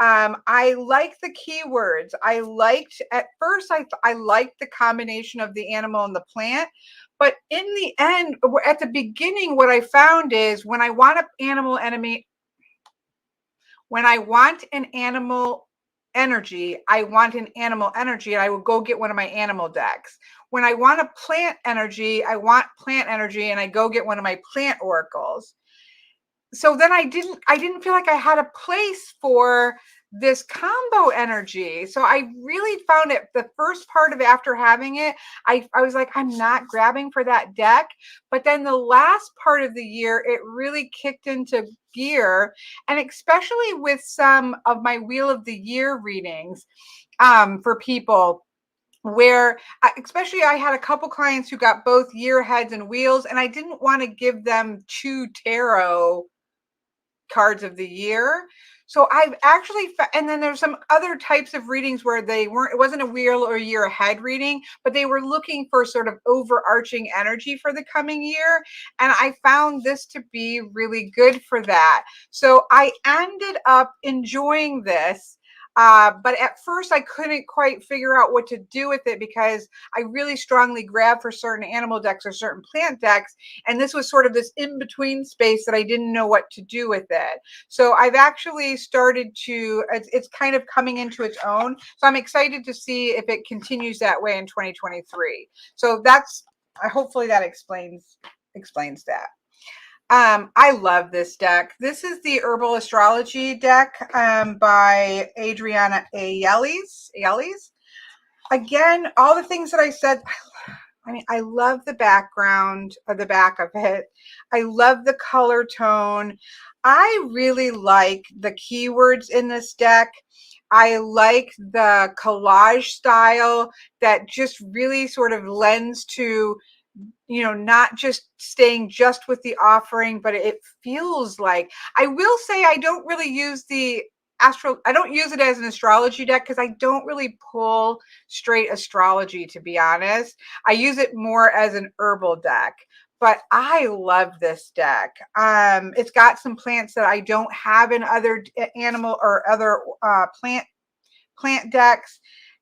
I like the keywords. I liked, at first, I liked the combination of the animal and the plant. But in the end, at the beginning, what I found is when I want an animal enemy, when I want an animal energy, I want an animal energy, and I will go get one of my animal decks. When I want a plant energy, I want plant energy, and I go get one of my plant oracles. So then I didn't feel like I had a place for this combo energy. So I really found it, the first part of after having it, I was like, I'm not grabbing for that deck. But then the last part of the year, it really kicked into gear. And especially with some of my Wheel of the Year readings for people, where especially I had a couple clients who got both year heads and wheels, and I didn't want to give them 2 tarot cards of the year. So I've actually, and then there's some other types of readings where it wasn't a wheel or year ahead reading, but they were looking for sort of overarching energy for the coming year. And I found this to be really good for that. So I ended up enjoying this. But at first I couldn't quite figure out what to do with it because I really strongly grabbed for certain animal decks or certain plant decks. And this was sort of this in-between space that I didn't know what to do with it. So I've actually started to, it's kind of coming into its own. So I'm excited to see if it continues that way in 2023. So that's, hopefully that explains that. I love this deck. This is the Herbal Astrology deck by Adriana Yellis. Again, all the things that I said, I mean, I love the background of the back of it. I love the color tone. I really like the keywords in this deck. I like the collage style that just really sort of lends to, you know, not just staying just with the offering, but it feels like, I will say I don't really use the I don't use it as an astrology deck because I don't really pull straight astrology, to be honest. I use it more as an herbal deck. But I love this deck. It's got some plants that I don't have in other animal or other plant decks.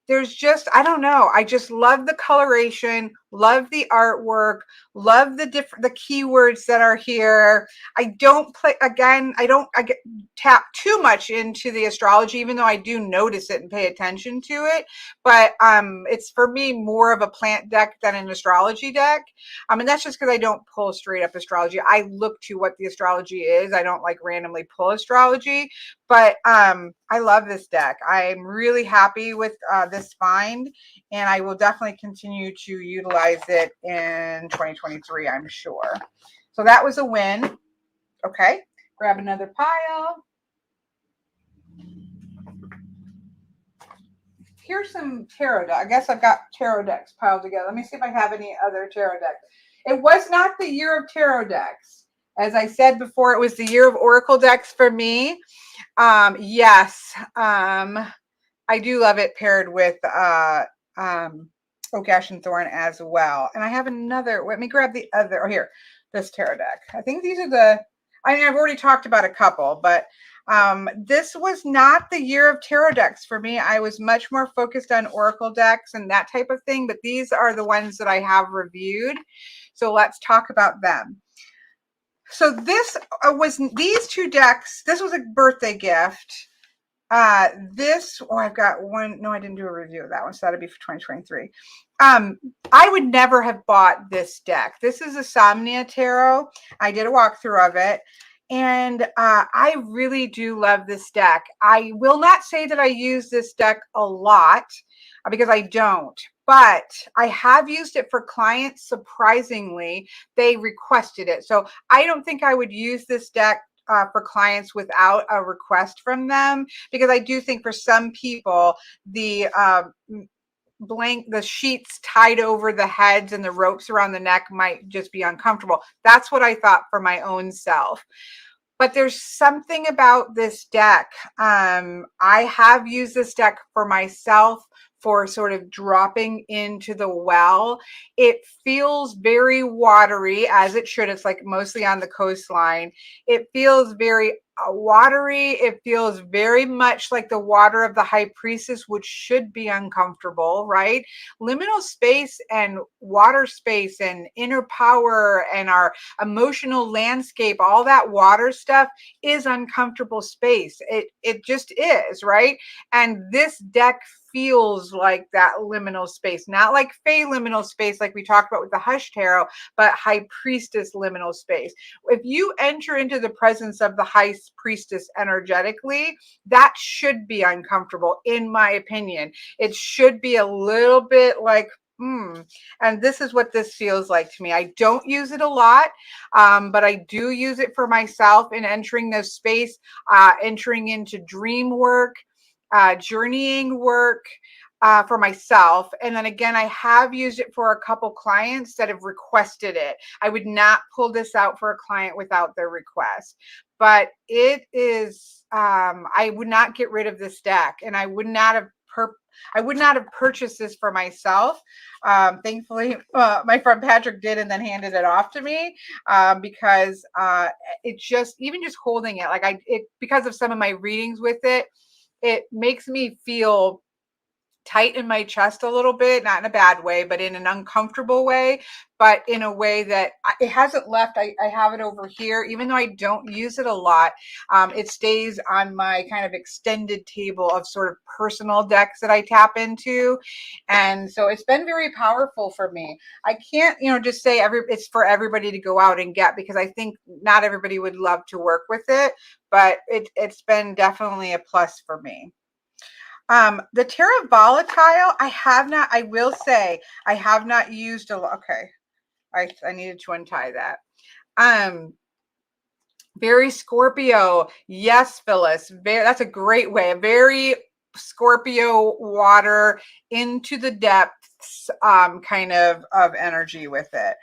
There's just, I don't know, I just love the coloration, love the artwork, love the keywords that are here. I don't play, again, I get tap too much into the astrology, even though I do notice it and pay attention to it. But it's for me more of a plant deck than an astrology deck. And that's just because I don't pull straight up astrology. I look to what the astrology is. I don't like randomly pull astrology. But I love this deck. I'm really happy with this find, and I will definitely continue to utilize it in 2023, I'm sure. So that was a win. Okay, grab another pile. Here's some tarot decks. I guess I've got tarot decks piled together. Let me see if I have any other tarot decks. It was not the year of tarot decks. As I said before, it was the year of oracle decks for me. Yes, I do love it paired with Oak, Ash, and Thorn as well. And I have another, let me grab the other, here, this tarot deck. I think these are I mean, I've already talked about a couple, but this was not the year of tarot decks for me. I was much more focused on oracle decks and that type of thing, but these are the ones that I have reviewed. So let's talk about them. So this was these two decks. This was a birthday gift. I've got one. No, I didn't do a review of that one, so that'd be for 2023. I would never have bought this deck. This is a Somnia Tarot. I did a walkthrough of it, and I really do love this deck. I will not say that I use this deck a lot because I don't, but I have used it for clients. Surprisingly, they requested it. So I don't think I would use this deck for clients without a request from them, because I do think for some people the sheets tied over the heads and the ropes around the neck might just be uncomfortable. That's what I thought for my own self. But there's something about this deck. I have used this deck for myself for sort of dropping into the well. It feels very watery, as it should. It's like mostly on the coastline. It feels very watery. It feels very much like the water of the high priestess, which should be uncomfortable, right? Liminal space and water space and inner power and our emotional landscape, all that water stuff is uncomfortable space. It just is, right? And this deck feels like that liminal space, not like Fey liminal space like we talked about with the Hush Tarot, but High Priestess liminal space. If you enter into the presence of the High Priestess energetically, that should be uncomfortable, in my opinion. It should be a little bit like, and this is what this feels like to me. I don't use it a lot, but I do use it for myself in entering this space, entering into dream work, journeying work for myself. And then again, I have used it for a couple clients that have requested it. I would not pull this out for a client without their request, but it is, I would not get rid of this deck, and I would not have purchased this for myself. Thankfully, my friend Patrick did, and then handed it off to me because it just, even just holding it, like because of some of my readings with it, it makes me feel tight in my chest a little bit, not in a bad way, but in an uncomfortable way, but in a way that it hasn't left. I have it over here, even though I don't use it a lot. It stays on my kind of extended table of sort of personal decks that I tap into. And so it's been very powerful for me. I can't, just say it's for everybody to go out and get, because I think not everybody would love to work with it, but it's been definitely a plus for me. The Terra Volatile, I will say, I have not used a lot. Okay. I needed to untie that. Very Scorpio. Yes, Phyllis. That's a great way. A very Scorpio water into the depths kind of energy with it.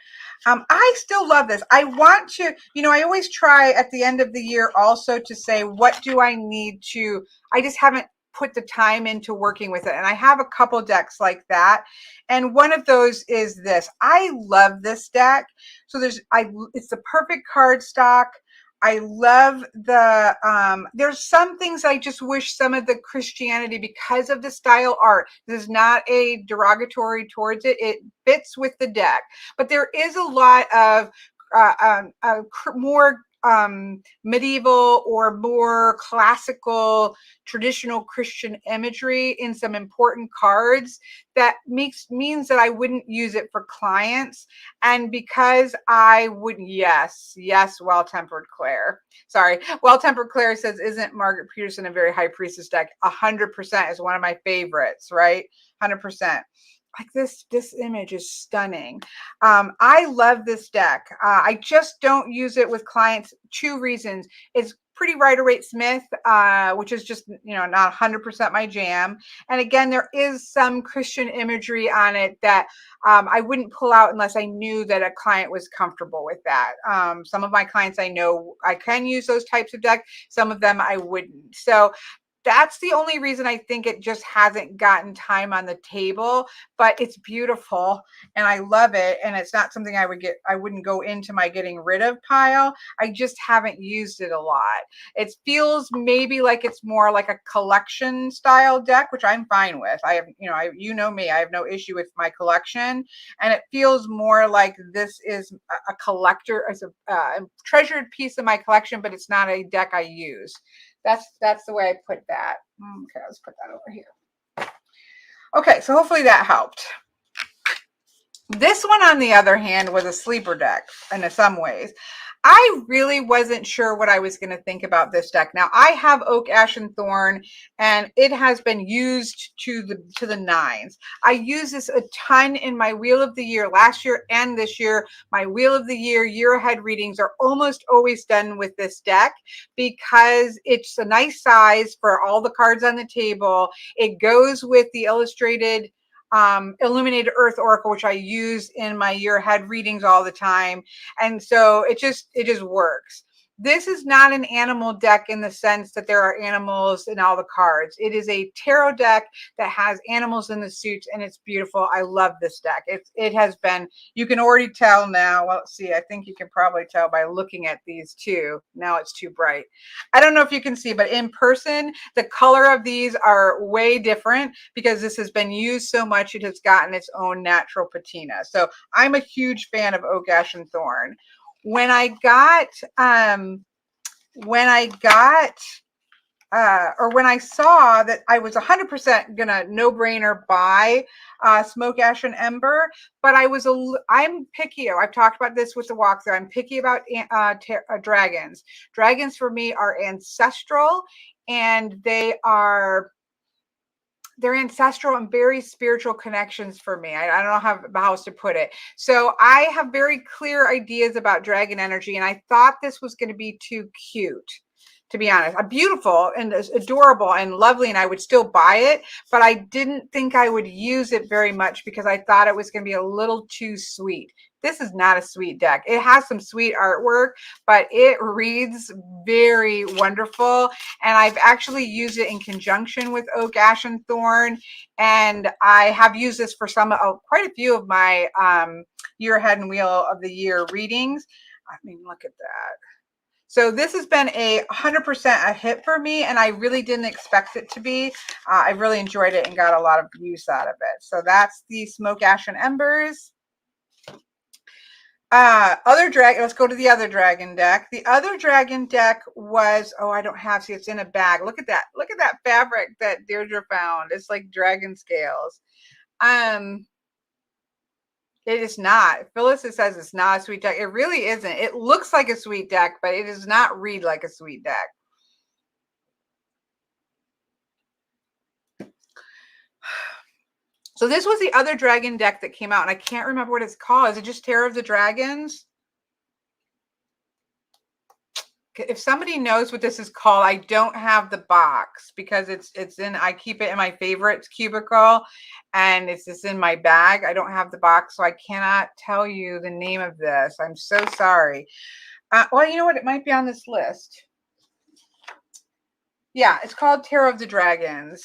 I still love this. I want to, I always try at the end of the year also to say, what do I need to, I just haven't put the time into working with it. And I have a couple decks like that. And one of those is this. I love this deck. So it's the perfect card stock. I love there's some things I just wish some of the Christianity, because of the style art, this is not a derogatory towards it. It fits with the deck, but there is a lot of more medieval or more classical traditional Christian imagery in some important cards that means that I wouldn't use it for clients. And because I wouldn't, yes, Well-Tempered Claire. Sorry, Well-Tempered Claire says, isn't Margaret Peterson a very high priestess deck? 100% is one of my favorites, right? 100%. Like this image is stunning. I love this deck. I just don't use it with clients. 2 reasons. It's pretty Rider-Waite-Smith, which is just, not 100% my jam. And again, there is some Christian imagery on it that I wouldn't pull out unless I knew that a client was comfortable with that. Some of my clients, I know I can use those types of decks. Some of them I wouldn't. So that's the only reason I think it just hasn't gotten time on the table, but it's beautiful and I love it. And it's not something I wouldn't go into my getting rid of pile. I just haven't used it a lot. It feels maybe like it's more like a collection style deck, which I'm fine with. I have, me, I have no issue with my collection. And it feels more like this is a collector, as a treasured piece of my collection, but it's not a deck I use. That's the way I put that. Okay, let's put that over here. Okay, so hopefully that helped. This one, on the other hand, was a sleeper deck in some ways. I really wasn't sure what I was going to think about this deck. Now, I have Oak, Ash, and Thorn, and it has been used to the nines. I use this a ton in my Wheel of the Year last year and this year. My Wheel of the year ahead readings are almost always done with this deck because it's a nice size for all the cards on the table. It goes with the illustrated Illuminated Earth Oracle, which I use in my year ahead readings all the time. And so it just works. This is not an animal deck in the sense that there are animals in all the cards. It is a tarot deck that has animals in the suits, and it's beautiful. I love this deck. It has been, you can already tell now. Well, let's see, I think you can probably tell by looking at these two. Now it's too bright. I don't know if you can see, but in person, the color of these are way different because this has been used so much. It has gotten its own natural patina. So I'm a huge fan of Oak, Ash, and Thorn. When I saw that I was 100% gonna no-brainer buy Smoke, Ash, and Ember, but I'm picky. I've talked about this with the walkthrough. I'm picky about dragons. Dragons for me are ancestral, and they're ancestral and very spiritual connections for me. I don't know how else to put it. So I have very clear ideas about dragon energy, and I thought this was going to be too cute, to be honest. Beautiful and adorable and lovely, and I would still buy it, but I didn't think I would use it very much because I thought it was going to be a little too sweet. This is not a sweet deck. It has some sweet artwork, but it reads very wonderful. And I've actually used it in conjunction with Oak, Ash, and Thorn. And I have used this for quite a few of my year ahead and Wheel of the Year readings. I mean, look at that. So this has been 100% a hit for me, and I really didn't expect it to be. I really enjoyed it and got a lot of use out of it. So that's the Smoke, Ash, and Embers. Let's go to the other dragon deck. The other dragon deck was, I don't have, see, it's in a bag. Look at that fabric that Deirdre found. It's like dragon scales. It is not. Phyllis says it's not a sweet deck. It really isn't. It looks like a sweet deck, but it does not read like a sweet deck. So this was the other dragon deck that came out, and I can't remember what it's called. Is it just Tarot of the Dragons? if somebody knows what this is called, I don't have the box because I keep it in my favorites cubicle and it's just in my bag. I don't have the box, so I cannot tell you the name of this. I'm so sorry. Well, you know what? It might be on this list. Yeah, it's called Tarot of the Dragons.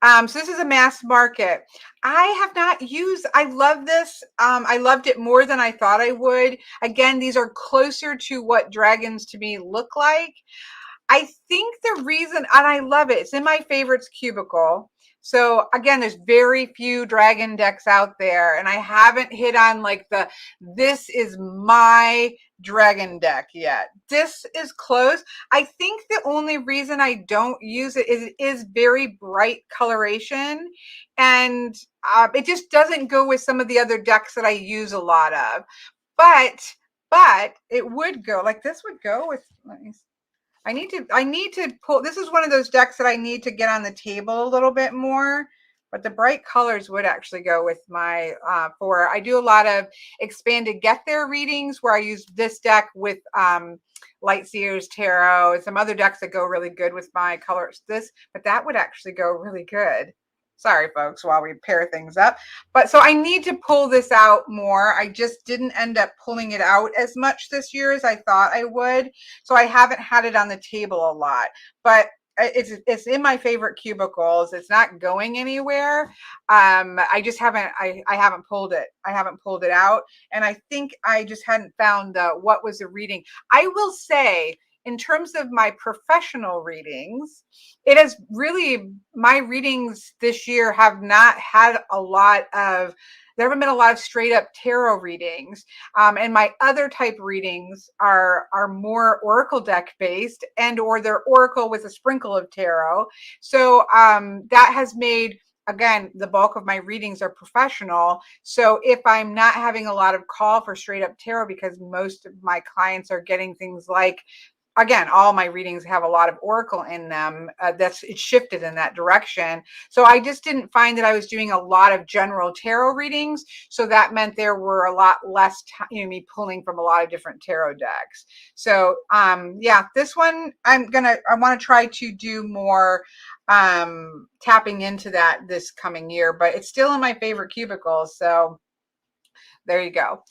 So this is a mass market. I have not used, I love this. I loved it more than I thought I would. Again, these are closer to what dragons to me look like. I think the reason, and I love it, it's in my favorites cubicle. So again, there's very few dragon decks out there, and I haven't hit on like this is my dragon deck yet. This is close. I think the only reason I don't use it is very bright coloration, and it just doesn't go with some of the other decks that I use a lot of. But it would go, like this would go with, let me see. I need to pull, this is one of those decks that I need to get on the table a little bit more, but the bright colors would actually go with my, I do a lot of expanded Get There readings where I use this deck with Lightseer's Tarot and some other decks that go really good with my colors. But that would actually go really good. Sorry, folks, while we pair things up. But so I need to pull this out more. I just didn't end up pulling it out as much this year as I thought I would. So I haven't had it on the table a lot. But it's in my favorite cubicles. It's not going anywhere. I just haven't I haven't pulled it. I haven't pulled it out. And I think I just hadn't found what was the reading. I will say, in terms of my professional readings, it has really, my readings this year have not had a lot of, there haven't been a lot of straight up tarot readings. And my other type readings are more oracle deck based, and or they're oracle with a sprinkle of tarot. So that has made, again, the bulk of my readings are professional. So if I'm not having a lot of call for straight up tarot, because most of my clients are getting things like, again, all my readings have a lot of oracle in them. It's shifted in that direction. So I just didn't find that I was doing a lot of general tarot readings. So that meant there were a lot less, me pulling from a lot of different tarot decks. So yeah, this one I want to try to do more tapping into that this coming year, but it's still in my favorite cubicles. So there you go.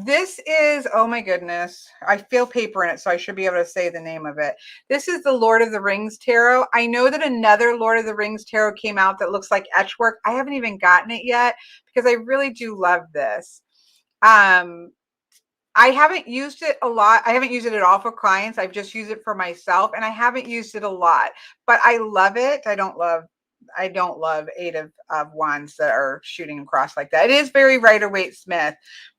This is, oh my goodness, I feel paper in it, so I should be able to say the name of it. This is the Lord of the Rings Tarot. I know that another Lord of the Rings Tarot came out that looks like etchwork. I haven't even gotten it yet because I really do love this. I haven't used it a lot. I haven't used it at all for clients. I've just used it for myself, and I haven't used it a lot, but I love it. I don't love Eight of Wands that are shooting across like that. It is very Rider-Waite-Smith,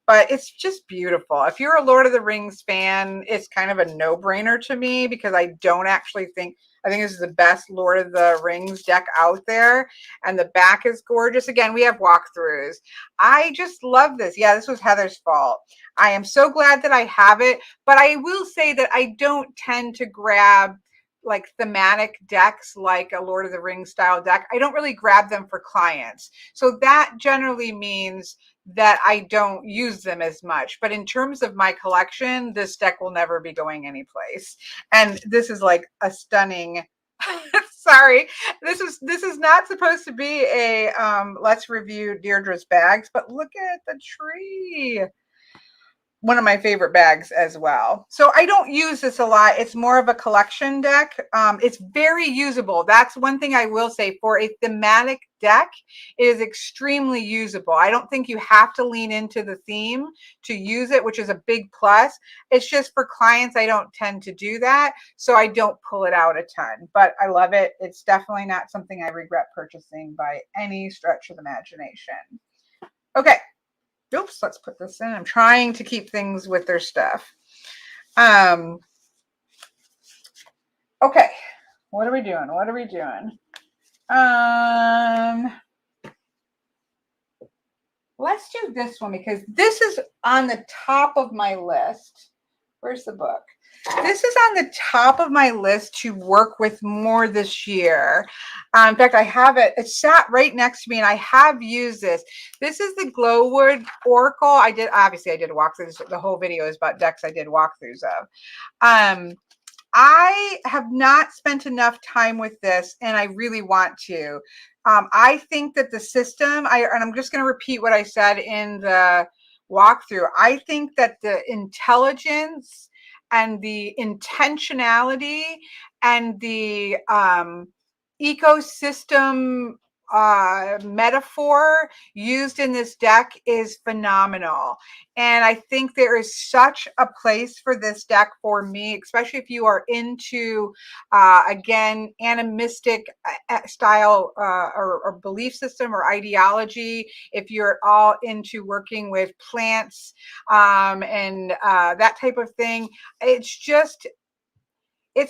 but it's just beautiful. If you're a Lord of the Rings fan, it's kind of a no-brainer to me because I think this is the best Lord of the Rings deck out there, and the back is gorgeous. Again, we have walkthroughs. I just love this. Yeah, this was Heather's fault. I am so glad that I have it, but I will say that I don't tend to grab like thematic decks like a Lord of the Rings style deck. I don't really grab them for clients. So that generally means that I don't use them as much. But in terms of my collection, this deck will never be going anyplace. And this is like a stunning, sorry, this is not supposed to be a let's review Deirdre's bags, but look at the tree. One of my favorite bags as well. So I don't use this a lot. It's more of a collection deck. It's very usable. That's one thing I will say. For a thematic deck, it is extremely usable. I don't think you have to lean into the theme to use it, which is a big plus. It's just for clients, I don't tend to do that. So I don't pull it out a ton, but I love it. It's definitely not something I regret purchasing by any stretch of the imagination. Okay. Oops, let's put this in. I'm trying to keep things with their stuff. Okay. What are we doing? Let's do this one because this is on the top of my list. Where's the book? This is on the top of my list to work with more this year. In fact, I have it. It sat right next to me, and I have used this. This is the Glowwood Oracle. Obviously I did walkthroughs. The whole video is about decks I did walkthroughs of. I have not spent enough time with this, and I really want to. I think that the system, and I'm just going to repeat what I said in the walkthrough. I think that the intelligence and the intentionality and the ecosystem metaphor used in this deck is phenomenal. And I think there is such a place for this deck for me, especially if you are into, again, animistic style or belief system or ideology. If you're at all into working with plants and that type of thing, it's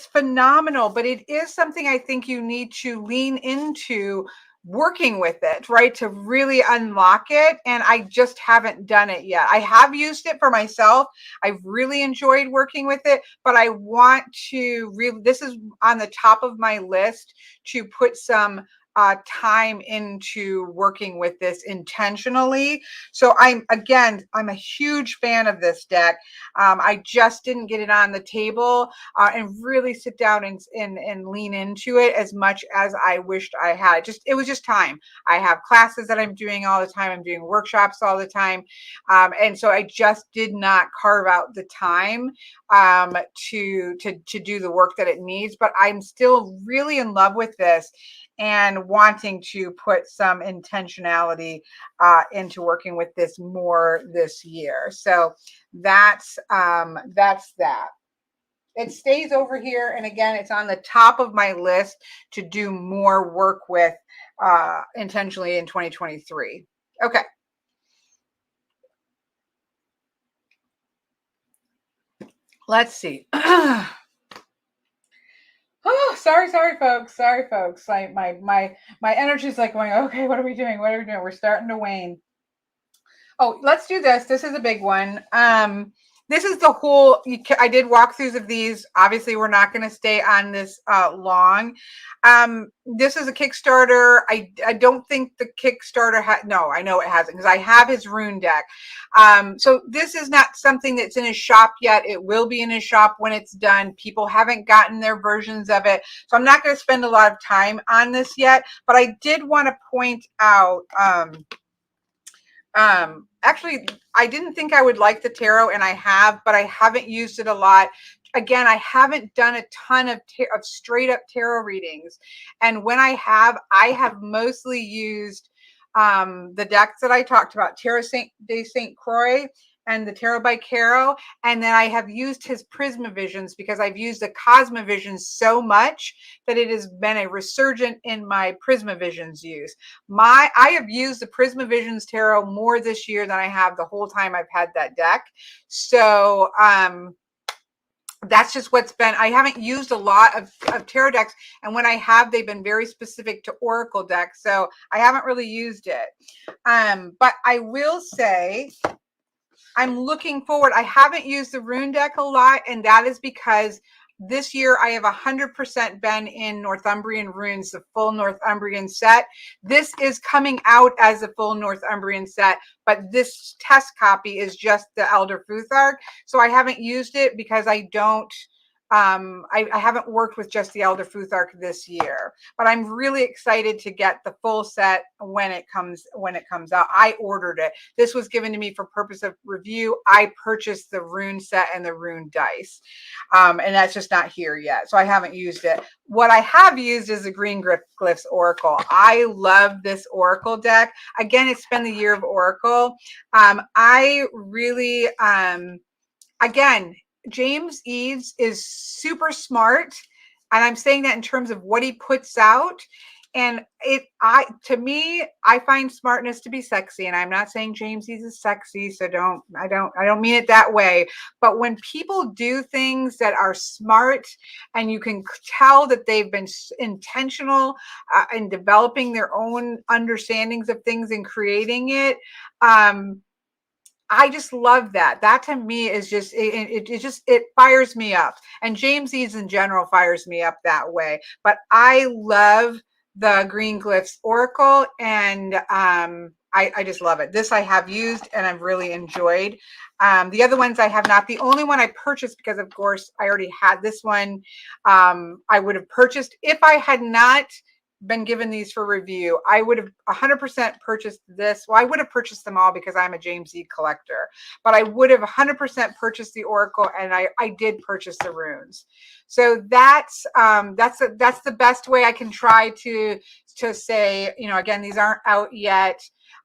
phenomenal, but it is something I think you need to lean into working with it, right? To really unlock it. And I just haven't done it yet. I have used it for myself. I've really enjoyed working with it, but I want to really, this is on the top of my list to put some time into working with this intentionally. So I'm a huge fan of this deck. I just didn't get it on the table and really sit down and lean into it as much as I wished I had. It was just time. I have classes that I'm doing all the time. I'm doing workshops all the time. And so I just did not carve out the time to do the work that it needs. But I'm still really in love with this and wanting to put some intentionality into working with this more this year. So that's that. It stays over here, and again, it's on the top of my list to do more work with intentionally in 2023. Okay. Let's see. Oh, sorry, folks. Sorry, folks. My energy is like going, okay, what are we doing? What are we doing? We're starting to wane. Oh, let's do this. This is a big one. This is the whole, I did walkthroughs of these. Obviously, we're not going to stay on this long. This is a Kickstarter. I don't think the Kickstarter no, I know it hasn't, because I have his rune deck. So this is not something that's in his shop yet. It will be in his shop when it's done. People haven't gotten their versions of it. So I'm not going to spend a lot of time on this yet, but I did want to point out, actually, I didn't think I would like the tarot, and I have, but I haven't used it a lot. Again, I haven't done a ton of straight up tarot readings. And when I have mostly used the decks that I talked about, Tarot de St. Croix and the Tarot by Caro. And then I have used his Prismavisions because I've used the Cosmovisions so much that it has been a resurgent in my Prismavisions use. I have used the Prismavisions Tarot more this year than I have the whole time I've had that deck. So that's just what's been, I haven't used a lot of tarot decks, and when I have, they've been very specific to Oracle decks, so I haven't really used it. But I will say I'm looking forward. I haven't used the rune deck a lot, and that is because this year I have 100% been in Northumbrian runes, the full Northumbrian set. This is coming out as a full Northumbrian set, but this test copy is just the Elder Futhark. So I haven't used it because I don't, I haven't worked with just the Elder Futhark this year, but I'm really excited to get the full set when it comes out. I ordered it. This was given to me for purpose of review. I purchased the rune set and the rune dice, and that's just not here yet, so I haven't used it. What I have used is the Green Glyphs Oracle. I love this Oracle deck. Again, it's been the year of Oracle. I really, again, James Eaves is super smart, and I'm saying that in terms of what he puts out. And to me, I find smartness to be sexy, and I'm not saying James Eaves is sexy, so I don't mean it that way. But when people do things that are smart, and you can tell that they've been intentional in developing their own understandings of things and creating it, I just love that. That to me is just it fires me up. And James Eads in general fires me up that way. But I love the Green Glyphs Oracle, and I just love it. This I have used and I've really enjoyed. The other ones I have not. The only one I purchased, because of course I already had this one, I would have purchased if I had not been given these for review. I would have 100% purchased this. Well, I would have purchased them all because I'm a James E collector, but I would have 100% purchased the Oracle, and I did purchase the runes. So that's the best way I can try to say, you know, again, these aren't out yet.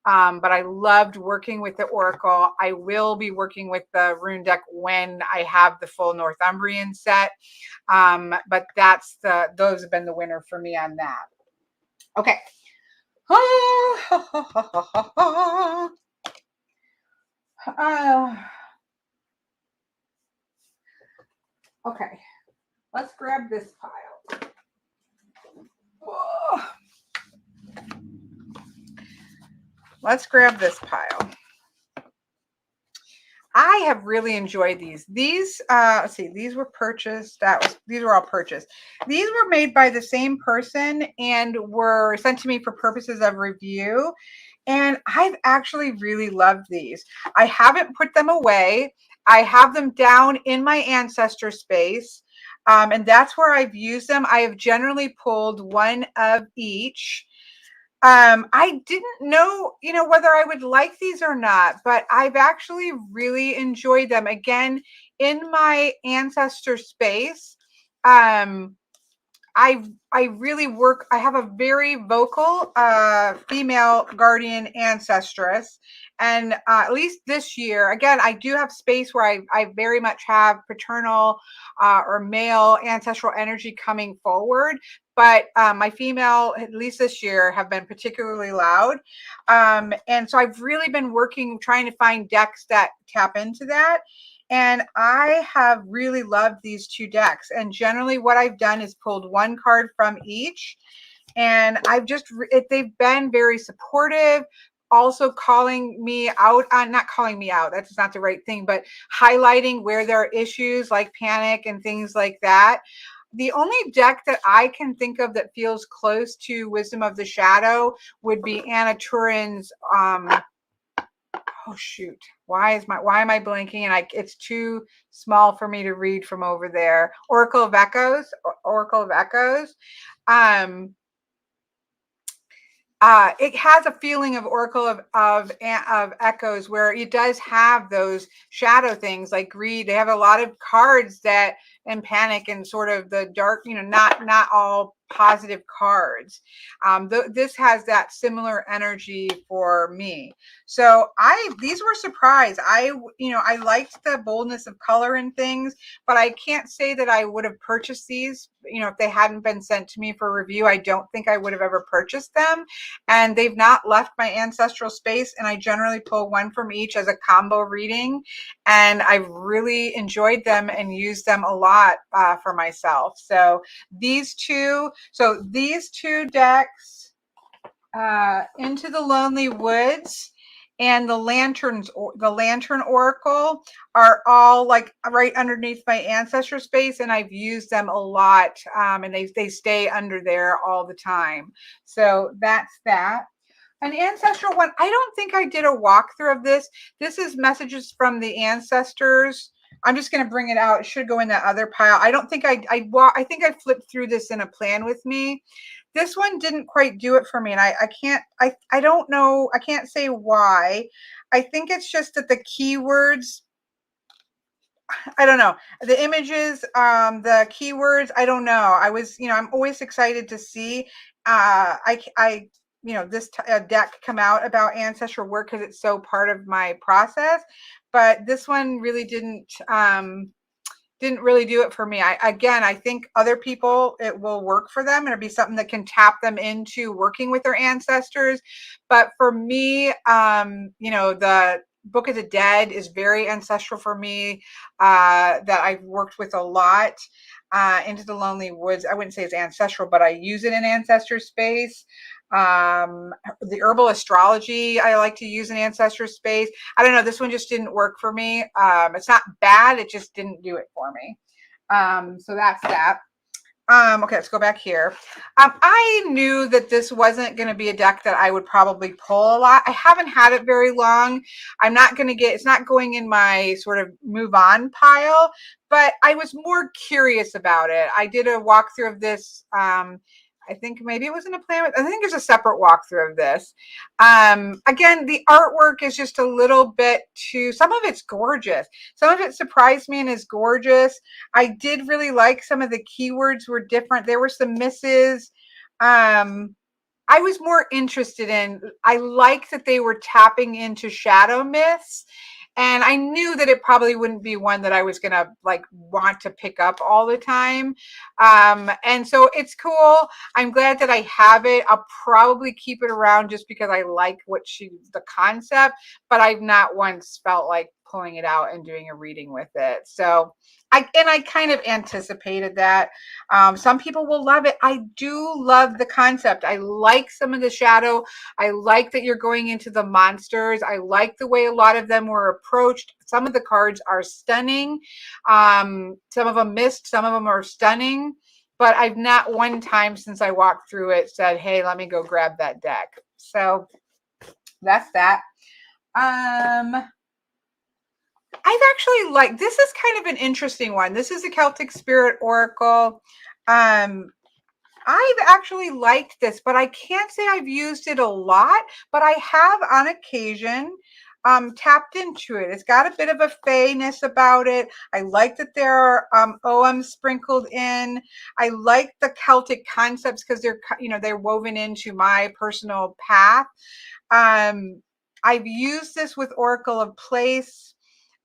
But I loved working with the Oracle. I will be working with the rune deck when I have the full Northumbrian set. But those have been the winner for me on that. Okay. Okay. Let's grab this pile. Let's grab this pile. I have really enjoyed these. These, let's see, these were purchased. These were all purchased. These were made by the same person and were sent to me for purposes of review. And I've actually really loved these. I haven't put them away. I have them down in my Ancestor space. And that's where I've used them. I have generally pulled one of each. I didn't know, you know, whether I would like these or not, but I've actually really enjoyed them. Again, in my Ancestor space, I really work. I have a very vocal female guardian ancestress, and at least this year, again, I do have space where I very much have paternal or male ancestral energy coming forward. But my female, at least this year, have been particularly loud, and so I've really been working, trying to find decks that tap into that. And I have really loved these two decks. And generally what I've done is pulled one card from each. And I've just, they've been very supportive, also calling me out on, not calling me out, that's not the right thing, but highlighting where there are issues like panic and things like that. The only deck that I can think of that feels close to Wisdom of the Shadow would be Anna Turin's, oh shoot, why am I blinking, and it's too small for me to read from over there. Oracle of Echoes. It has a feeling of Oracle of Echoes, where it does have those shadow things like greed. They have a lot of cards that, and panic, and sort of the dark, you know, not all positive cards. This has that similar energy for me. So these were surprised. I liked the boldness of color and things, but I can't say that I would have purchased these, you know, if they hadn't been sent to me for review. I don't think I would have ever purchased them. And they've not left my ancestral space. And I generally pull one from each as a combo reading. And I've really enjoyed them and used them a lot for myself. So these two decks, Into the Lonely Woods and the Lantern Oracle, are all like right underneath my Ancestor space, and I've used them a lot, and they stay under there all the time. So that's that. An ancestral one, I don't think I did a walkthrough of this. This is Messages from the Ancestors. I'm just going to bring it out. It should go in that other pile. I don't think I think I flipped through this in a plan with me. This one didn't quite do it for me, and I don't know. I can't say why. I think it's just that the keywords, I don't know. The images, the keywords, I don't know. I'm always excited to see, this deck come out about ancestral work because it's so part of my process. But this one really didn't really do it for me. I think other people, it will work for them, and it'll be something that can tap them into working with their ancestors. But for me, the Book of the Dead is very ancestral for me, that I've worked with a lot. Into the Lonely Woods, I wouldn't say it's ancestral, but I use it in ancestor space. The herbal astrology I like to use in Ancestor space. I don't know, this one just didn't work for me. It's not bad, it just didn't do it for me. So that's that. Okay, let's go back here. I knew that this wasn't going to be a deck that I would probably pull a lot. I haven't had it very long. I'm not going to get, it's not going in my sort of move on pile, but I was more curious about it. I did a walkthrough of this. I think maybe it wasn't a plan. I think there's a separate walkthrough of this. Again, the artwork is just a little bit too, some of it's gorgeous. Some of it surprised me and is gorgeous. I did really like some of the keywords were different. There were some misses. I was more interested in, I like that they were tapping into shadow myths. And I knew that it probably wouldn't be one that I was going to like want to pick up all the time. And so it's cool. I'm glad that I have it. I'll probably keep it around just because I like the concept, but I've not once felt like pulling it out and doing a reading with it. So I kind of anticipated that. Some people will love it. I do love the concept. I like some of the shadow. I like that you're going into the monsters. I like the way a lot of them were approached. Some of the cards are stunning. Some of them missed. Some of them are stunning. But I've not one time since I walked through it said, hey, let me go grab that deck. So that's that. I've actually liked, this is kind of an interesting one. This is a Celtic Spirit Oracle. I've actually liked this, but I can't say I've used it a lot, but I have on occasion tapped into it. It's got a bit of a fayness about it. I like that there are Ogham sprinkled in. I like the Celtic concepts because they're woven into my personal path. I've used this with Oracle of Place.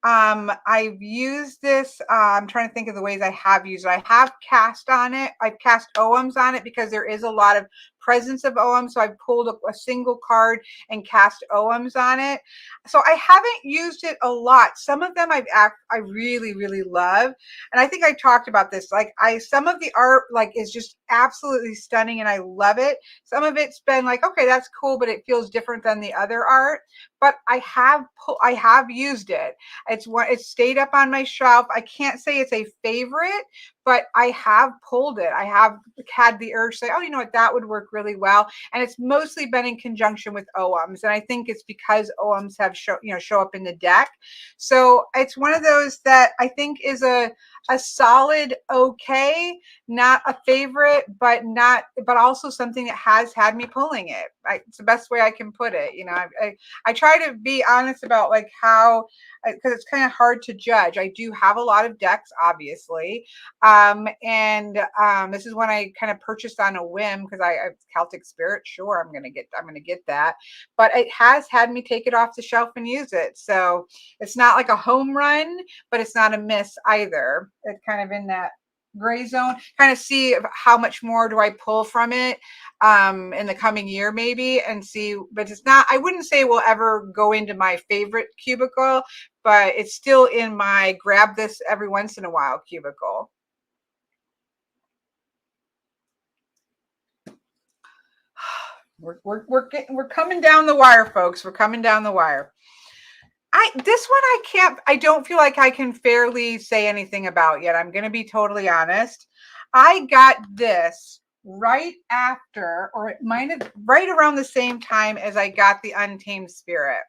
I've used this. I'm trying to think of the ways I have used it. I have cast on it. I've cast Oghams on it because there is a lot of presence of Ogham. So I pulled a single card and cast Oghams on it. So I haven't used it a lot. Some of them I really, really love. And I think I talked about this. Like some of the art like is just absolutely stunning and I love it. Some of it's been like, okay, that's cool, but it feels different than the other art. But I have used it. It's stayed up on my shelf. I can't say it's a favorite, but I have pulled it. I have had the urge to say, oh, you know what, that would work really well. And it's mostly been in conjunction with Oghams. And I think it's because Oghams have show up in the deck. So it's one of those that I think is a solid okay, not a favorite, but also something that has had me pulling it. It's the best way I can put it. I try to be honest about like how, because it's kind of hard to judge. I do have a lot of decks, obviously. This is one I kind of purchased on a whim because I Celtic Spirit, sure, I'm gonna get that. But it has had me take it off the shelf and use it. So it's not like a home run, but it's not a miss either. It's kind of in that gray zone. Kind of see how much more do I pull from it in the coming year maybe, and see. But it's not, I wouldn't say it will ever go into my favorite cubicle, but it's still in my grab this every once in a while cubicle. We're coming down the wire, folks. We're coming down the wire. This one I don't feel like I can fairly say anything about yet. I'm going to be totally honest. I got this right after, or it might have right around the same time as I got the Untamed Spirit.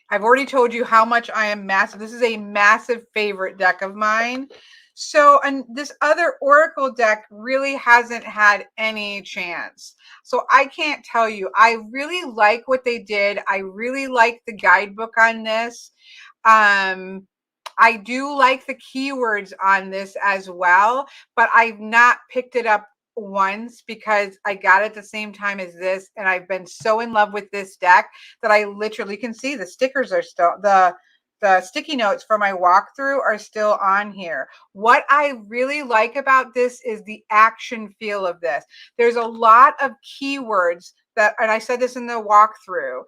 I've already told you how much I am massive. This is a massive favorite deck of mine. So, and this other Oracle deck really hasn't had any chance. So I can't tell you. I really like what they did. I really like the guidebook on this. I do like the keywords on this as well, but I've not picked it up once because I got it at the same time as this, and I've been so in love with this deck that I literally can see the stickers are still the sticky notes for my walkthrough are still on here. What I really like about this is the action feel of this. There's a lot of keywords that, and I said this in the walkthrough,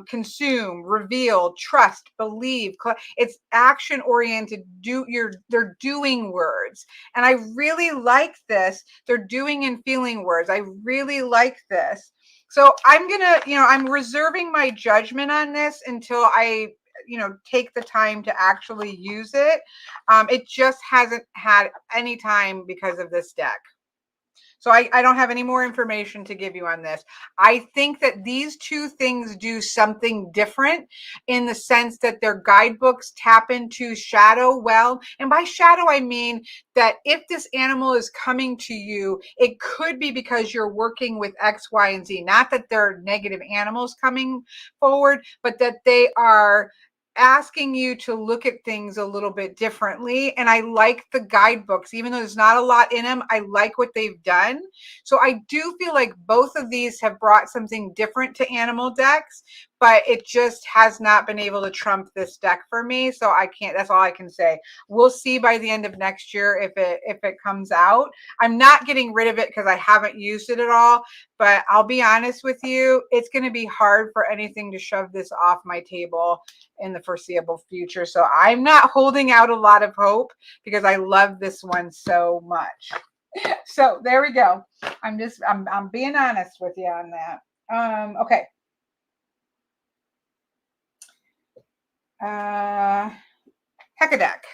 consume, reveal, trust, believe. It's action oriented. They're doing words. And I really like this. They're doing and feeling words. I really like this. So I'm gonna, I'm reserving my judgment on this until I, take the time to actually use it. It just hasn't had any time because of this deck. So I don't have any more information to give you on this. I think that these two things do something different in the sense that their guidebooks tap into shadow well. And by shadow, I mean that if this animal is coming to you, it could be because you're working with X, Y, and Z. Not that they're negative animals coming forward, but that they are asking you to look at things a little bit differently. And I like the guidebooks, even though there's not a lot in them. I like what they've done. So I do feel like both of these have brought something different to animal decks, but it just has not been able to trump this deck for me. So I can't, that's all I can say. We'll see by the end of next year if it comes out. I'm not getting rid of it because I haven't used it at all, but I'll be honest with you, it's going to be hard for anything to shove this off my table in the foreseeable future. So I'm not holding out a lot of hope because I love this one so much. So there we go. I'm being honest with you on that. Okay. Heck a deck.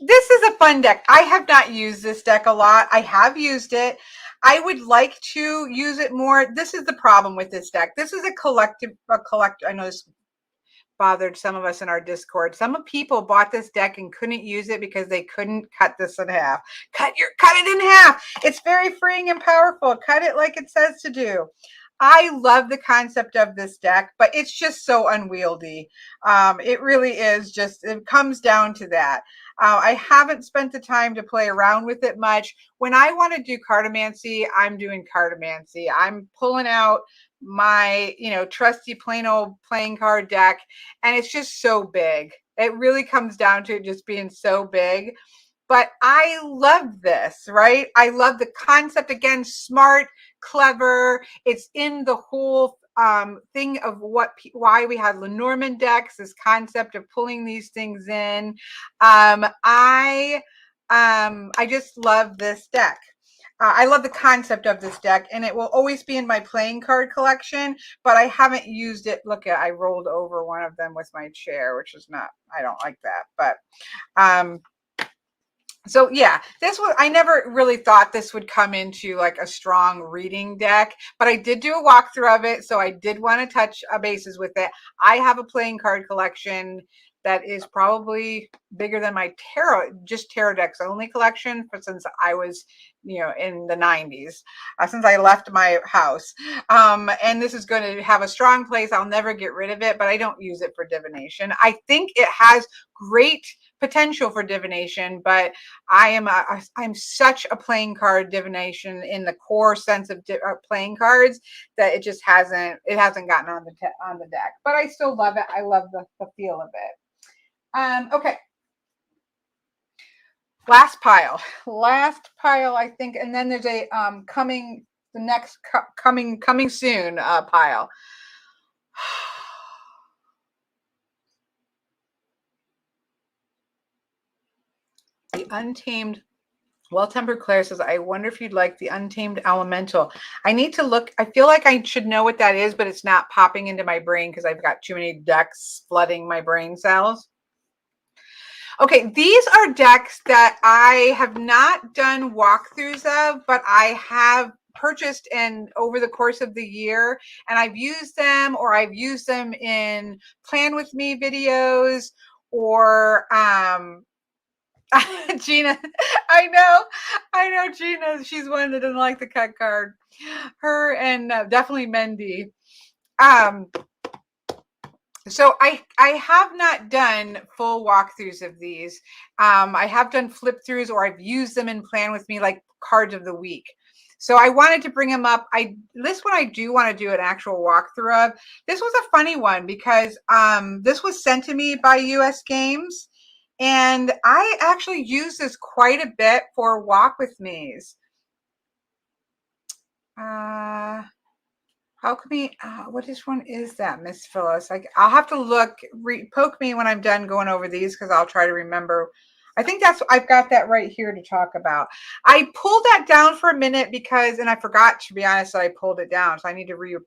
This is a fun deck. I have not used this deck a lot. I have used it. I would like to use it more. This is the problem with this deck. This is a collector. I know this bothered some of us in our Discord. Some people bought this deck and couldn't use it because they couldn't cut this in half. Cut it in half. It's very freeing and powerful. Cut it like it says to do. I love the concept of this deck, but it's just so unwieldy. It really is just, it comes down to that. I haven't spent the time to play around with it much. When I want to do cartomancy, I'm doing cartomancy. I'm pulling out my, trusty plain old playing card deck, and it's just so big. It really comes down to it just being so big. But I love this, right? I love the concept. Again, smart, clever. It's in the whole thing of why we had Lenormand decks, this concept of pulling these things in. I just love this deck. I love the concept of this deck, and it will always be in my playing card collection, but I haven't used it. Look, I rolled over one of them with my chair, which is not, I don't like that, but so yeah, I never really thought this would come into like a strong reading deck, but I did do a walkthrough of it. So I did want to touch bases with it. I have a playing card collection that is probably bigger than my tarot decks only collection since I was, in the 90s, since I left my house. And this is going to have a strong place. I'll never get rid of it, but I don't use it for divination. I think it has great potential for divination, but I'm such a playing card divination in the core sense of playing cards that it just hasn't gotten on the deck, but I still love it. I love the feel of it. Okay. Last pile, I think. And then there's a, coming soon, pile. The Untamed, Well-Tempered Claire says, I wonder if you'd like the Untamed Elemental. I need to look. I feel like I should know what that is, but it's not popping into my brain because I've got too many decks flooding my brain cells. Okay, these are decks that I have not done walkthroughs of, but I have purchased over the course of the year, and I've used them, or I've used them in Plan With Me videos, or Gina. I know Gina, she's one that doesn't like the cut card. Her and definitely Mendy. So I have not done full walkthroughs of these. I have done flip throughs, or I've used them in Plan With Me, like cards of the week. So I wanted to bring them up. This one I do want to do an actual walkthrough of. This was a funny one because this was sent to me by US Games, and I actually use this quite a bit for walk with me's. How can we, what is one is that, Miss Phyllis? Like, I'll have to look, poke me when I'm done going over these because I'll try to remember. I think I've got that right here to talk about. I pulled that down for a minute because, and I forgot, to be honest, that I pulled it down. So I need to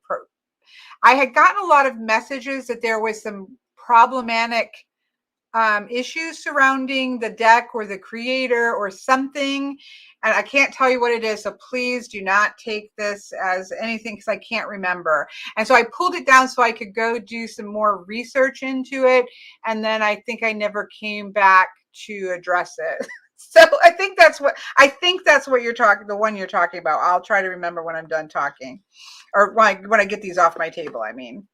I had gotten a lot of messages that there was some problematic issues surrounding the deck or the creator or something. And I can't tell you what it is. So please do not take this as anything because I can't remember. And so I pulled it down so I could go do some more research into it. And then I think I never came back to address it. So I think that's what you're talking, the one you're talking about. I'll try to remember when I'm done talking, or when I get these off my table, I mean.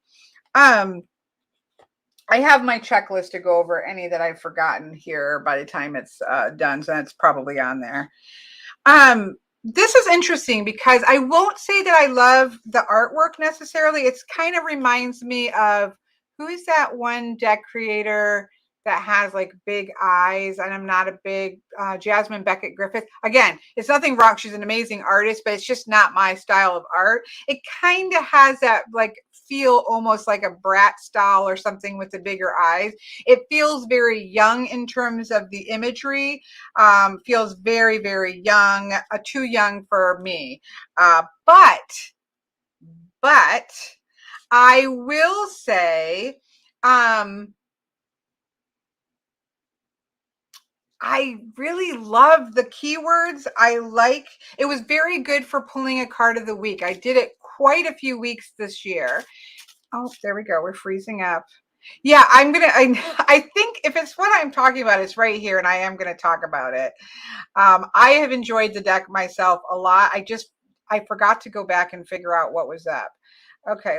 I have my checklist to go over any that I've forgotten here by the time it's done. So that's probably on there. This is interesting because I won't say that I love the artwork necessarily. It's kind of reminds me of, who is that one deck creator that has like big eyes? And I'm not a big Jasmine Beckett Griffith. Again, it's nothing wrong. She's an amazing artist, but it's just not my style of art. It kind of has that like feel almost like a Brat style or something with the bigger eyes. It feels very young in terms of the imagery. Feels very, very young, too young for me. But I will say, I really love the keywords. It was very good for pulling a card of the week. I did it quite a few weeks this year. Oh, there we go. We're freezing up. Yeah, I think if it's what I'm talking about, it's right here, and I am going to talk about it. I have enjoyed the deck myself a lot. I forgot to go back and figure out what was up. Okay,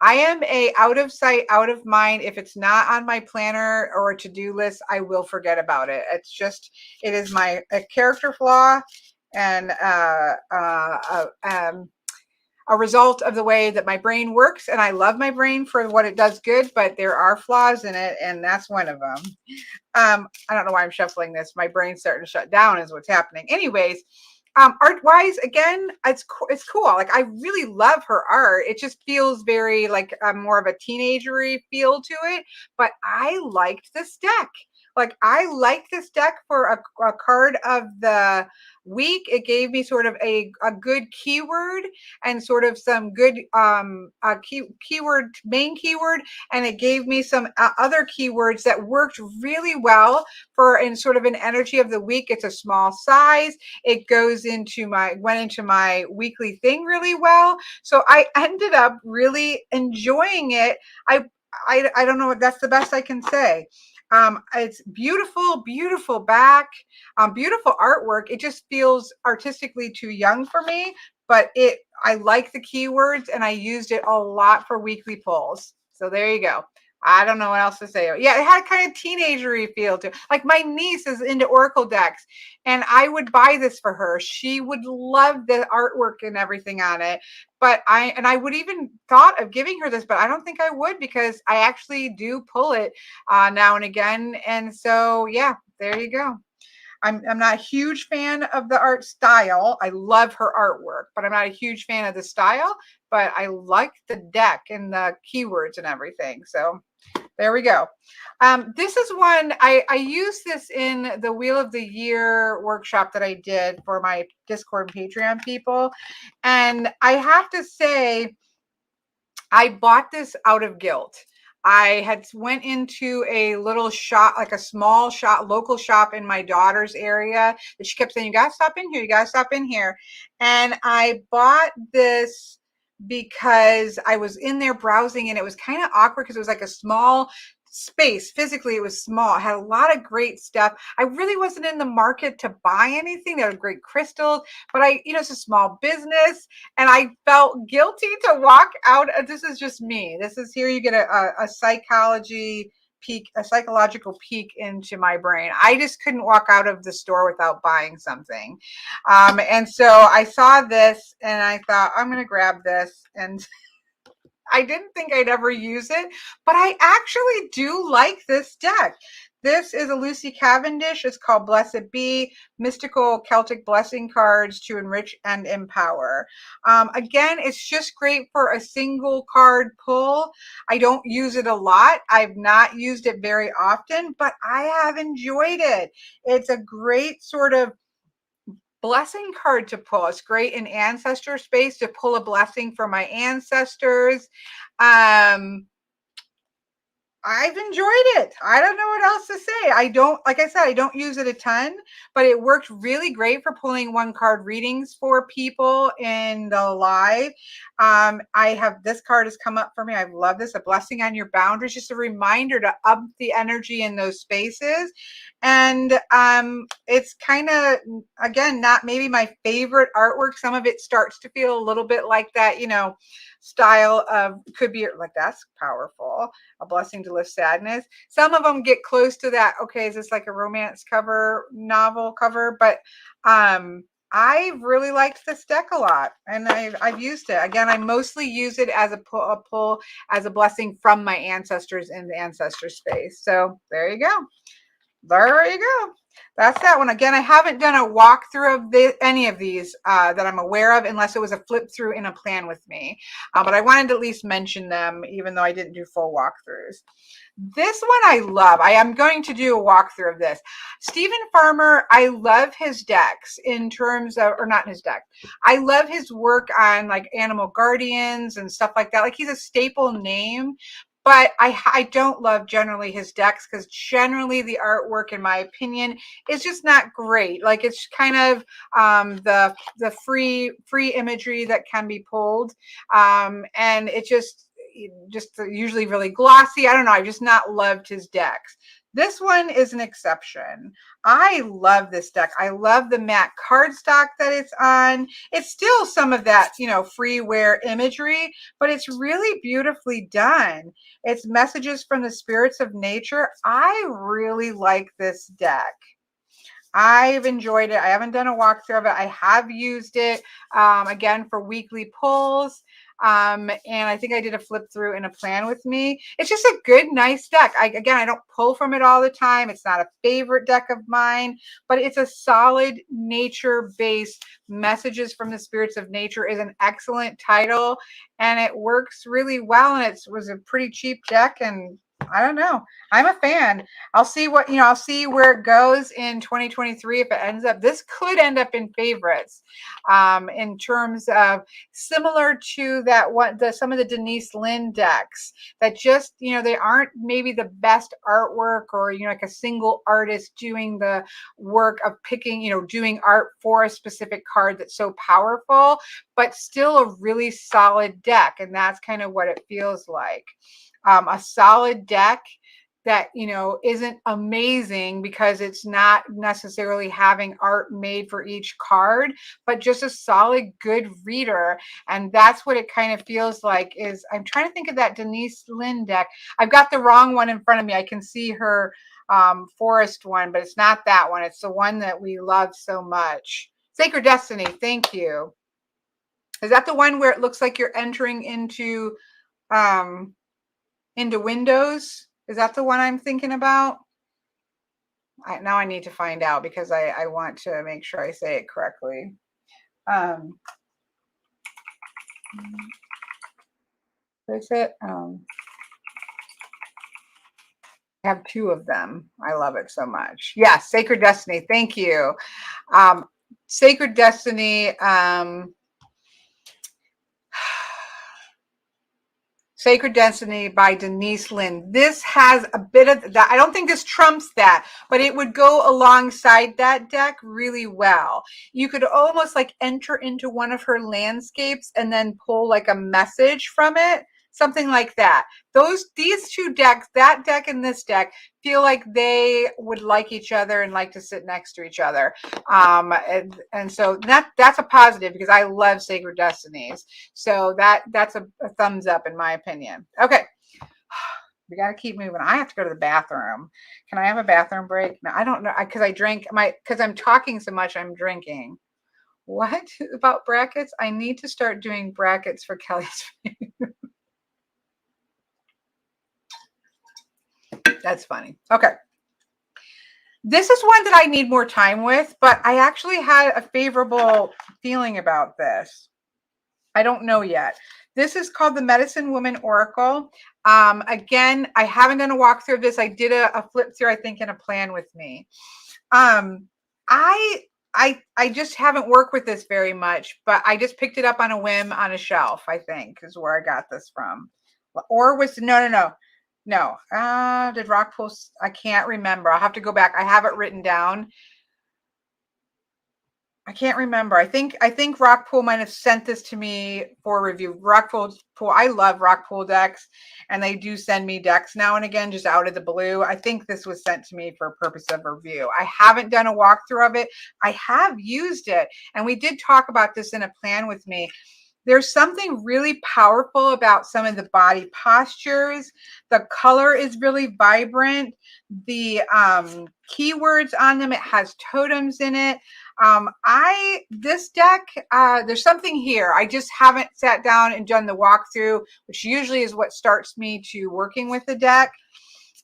I am a out of sight, out of mind. If it's not on my planner or to-do list, I will forget about it. It is a character flaw and a result of the way that my brain works. And I love my brain for what it does good, but there are flaws in it, and that's one of them. I don't know why I'm shuffling this. My brain's starting to shut down is what's happening. Anyways, art wise, again, it's cool. Like, I really love her art. It just feels very like more of a teenagery feel to it, but I liked this deck. Like, I liked this deck for a card of the week. It gave me sort of a good keyword and sort of some good main keyword, and it gave me some other keywords that worked really well in sort of an energy of the week. It's a small size. It went into my weekly thing really well. So I ended up really enjoying it. I don't know, that's the best I can say. It's beautiful, beautiful back, beautiful artwork. It just feels artistically too young for me, but I like the keywords, and I used it a lot for weekly pulls. So there you go. I don't know what else to say. Yeah, it had kind of teenagery feel to it. Like, my niece is into Oracle decks, and I would buy this for her. She would love the artwork and everything on it. But I would even thought of giving her this, but I don't think I would because I actually do pull it now and again. And so, yeah, there you go. I'm not a huge fan of the art style. I love her artwork, but I'm not a huge fan of the style. But I like the deck and the keywords and everything. So there we go. This is one, I used this in the Wheel of the Year workshop that I did for my Discord and Patreon people. And I have to say, I bought this out of guilt. I had went into a little shop, like a small shop, local shop in my daughter's area, that she kept saying, you gotta stop in here, you gotta stop in here. And I bought this because I was in there browsing, and it was kind of awkward because it was like a small space. Physically, it was small. It had a lot of great stuff. I really wasn't in the market to buy anything. There were great crystals, but it's a small business, and I felt guilty to walk out. This is just me. This is here. You get a psychology a psychological peek into my brain. I just couldn't walk out of the store without buying something. And so I saw this and I thought, I'm going to grab this. And I didn't think I'd ever use it, but I actually do like this deck. This is a Lucy Cavendish. It's called Blessed Be, Mystical Celtic Blessing Cards to Enrich and Empower. Again, it's just great for a single card pull. I don't use it a lot. I've not used it very often, but I have enjoyed it. It's a great sort of blessing card to pull. It's great in ancestor space to pull a blessing for my ancestors. I've enjoyed it. I don't know what else to say. I don't, like I said, I don't use it a ton, but it worked really great for pulling one card readings for people in the live. I have, this card has come up for me. I love this, a blessing on your boundaries, just a reminder to up the energy in those spaces. And it's kind of, again, not maybe my favorite artwork. Some of it starts to feel a little bit like that, you know, style of, could be like, that's powerful, a blessing to lift sadness. Some of them get close to that. Okay, is this like a romance cover, novel cover? But I really liked this deck a lot, and I've used it. Again, I mostly use it as a pull as a blessing from my ancestors in the ancestor space. So there you go. There you go. That's that one. Again, I haven't done a walkthrough of any of these that I'm aware of, unless it was a flip through in a plan with me. But I wanted to at least mention them, even though I didn't do full walkthroughs. This one I love. I am going to do a walkthrough of this. Stephen Farmer, I love his decks in terms of, or not his deck. I love his work on like Animal Guardians and stuff like that. Like, he's a staple name. But I don't love generally his decks, because generally the artwork, in my opinion, is just not great. Like, it's kind of the free imagery that can be pulled, and it just usually really glossy. I don't know. I've just not loved his decks. This one is an exception. I love this deck. I love the matte cardstock that it's on. It's still some of that, you know, freeware imagery, but it's really beautifully done. It's messages from the spirits of nature. I really like this deck. I've enjoyed it. I haven't done a walkthrough of it. I have used it, again, for weekly pulls. And I think I did a flip through in a plan with me. It's just a good, nice deck. Again, I don't pull from it all the time. It's not a favorite deck of mine, but it's a solid nature-based messages from the spirits of nature is an excellent title, and it works really well. And it was a pretty cheap deck, and I don't know. I'm a fan. I'll see what, you know, I'll see where it goes in 2023. If it ends up, this could end up in favorites, in terms of similar to that one, some of the Denise Lynn decks that just, you know, they aren't maybe the best artwork, or, you know, like a single artist doing the work of picking, you know, doing art for a specific card that's so powerful, but still a really solid deck. And that's kind of what it feels like. A solid deck that, you know, isn't amazing because it's not necessarily having art made for each card, but just a solid, good reader. And that's what it kind of feels like. Is, I'm trying to think of that Denise Lynn deck. I've got the wrong one in front of me. I can see her forest one, but it's not that one. It's the one that we love so much. Sacred Destiny. Thank you. Is that the one where it looks like you're entering into windows? Is that the one I'm thinking about? Now I need to find out, because I want to make sure I say it correctly. Is it? I have two of them. I love it so much. Yes, Sacred Destiny. Thank you. Sacred Destiny. Sacred Destiny by Denise Lynn. This has a bit of that. I don't think this trumps that, but it would go alongside that deck really well. You could almost like enter into one of her landscapes and then pull like a message from it, something like that. These two decks, that deck and this deck, feel like they would like each other and like to sit next to each other. And so that's a positive, because I love Sacred Destinies. So that's a thumbs up in my opinion. Okay. We got to keep moving. I have to go to the bathroom. Can I have a bathroom break? No, I don't know. Because I drank because I'm talking so much, I'm drinking. What about brackets? I need to start doing brackets for Kelly's. That's funny. Okay. This is one that I need more time with, but I actually had a favorable feeling about this. I don't know yet. This is called the Medicine Woman Oracle. Again, I haven't done a walkthrough of this. I did a flip through, I think, in a plan with me. I just haven't worked with this very much, but I just picked it up on a whim on a shelf, I think, is where I got this from. Or was no. Did Rockpool? I can't remember. I'll have to go back. I have it written down. I can't remember. I think Rockpool might have sent this to me for review. Rockpool, I love Rockpool decks, and they do send me decks now and again, just out of the blue. I think this was sent to me for purpose of review. I haven't done a walkthrough of it. I have used it, and we did talk about this in a plan with me. There's something really powerful about some of the body postures. The color is really vibrant. The keywords on them, it has totems in it. This deck, there's something here. I just haven't sat down and done the walkthrough, which usually is what starts me to working with the deck.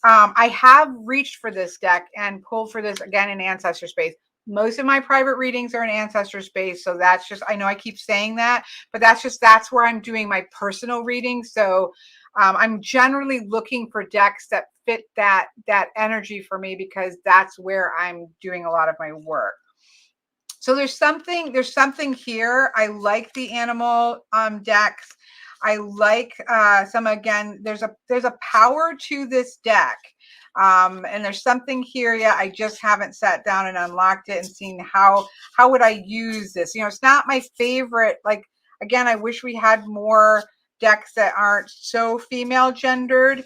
I have reached for this deck and pulled for this again in Ancestor space. Most of my private readings are in Ancestor space. So that's just, I know I keep saying that, but that's where I'm doing my personal reading. So I'm generally looking for decks that fit that energy for me, because that's where I'm doing a lot of my work. So there's something here. I like the animal decks. I like again, there's a power to this deck. And there's something here. Yeah, I just haven't sat down and unlocked it and seen how would I use this. It's not my favorite. Like, again, I wish we had more decks that aren't so female gendered.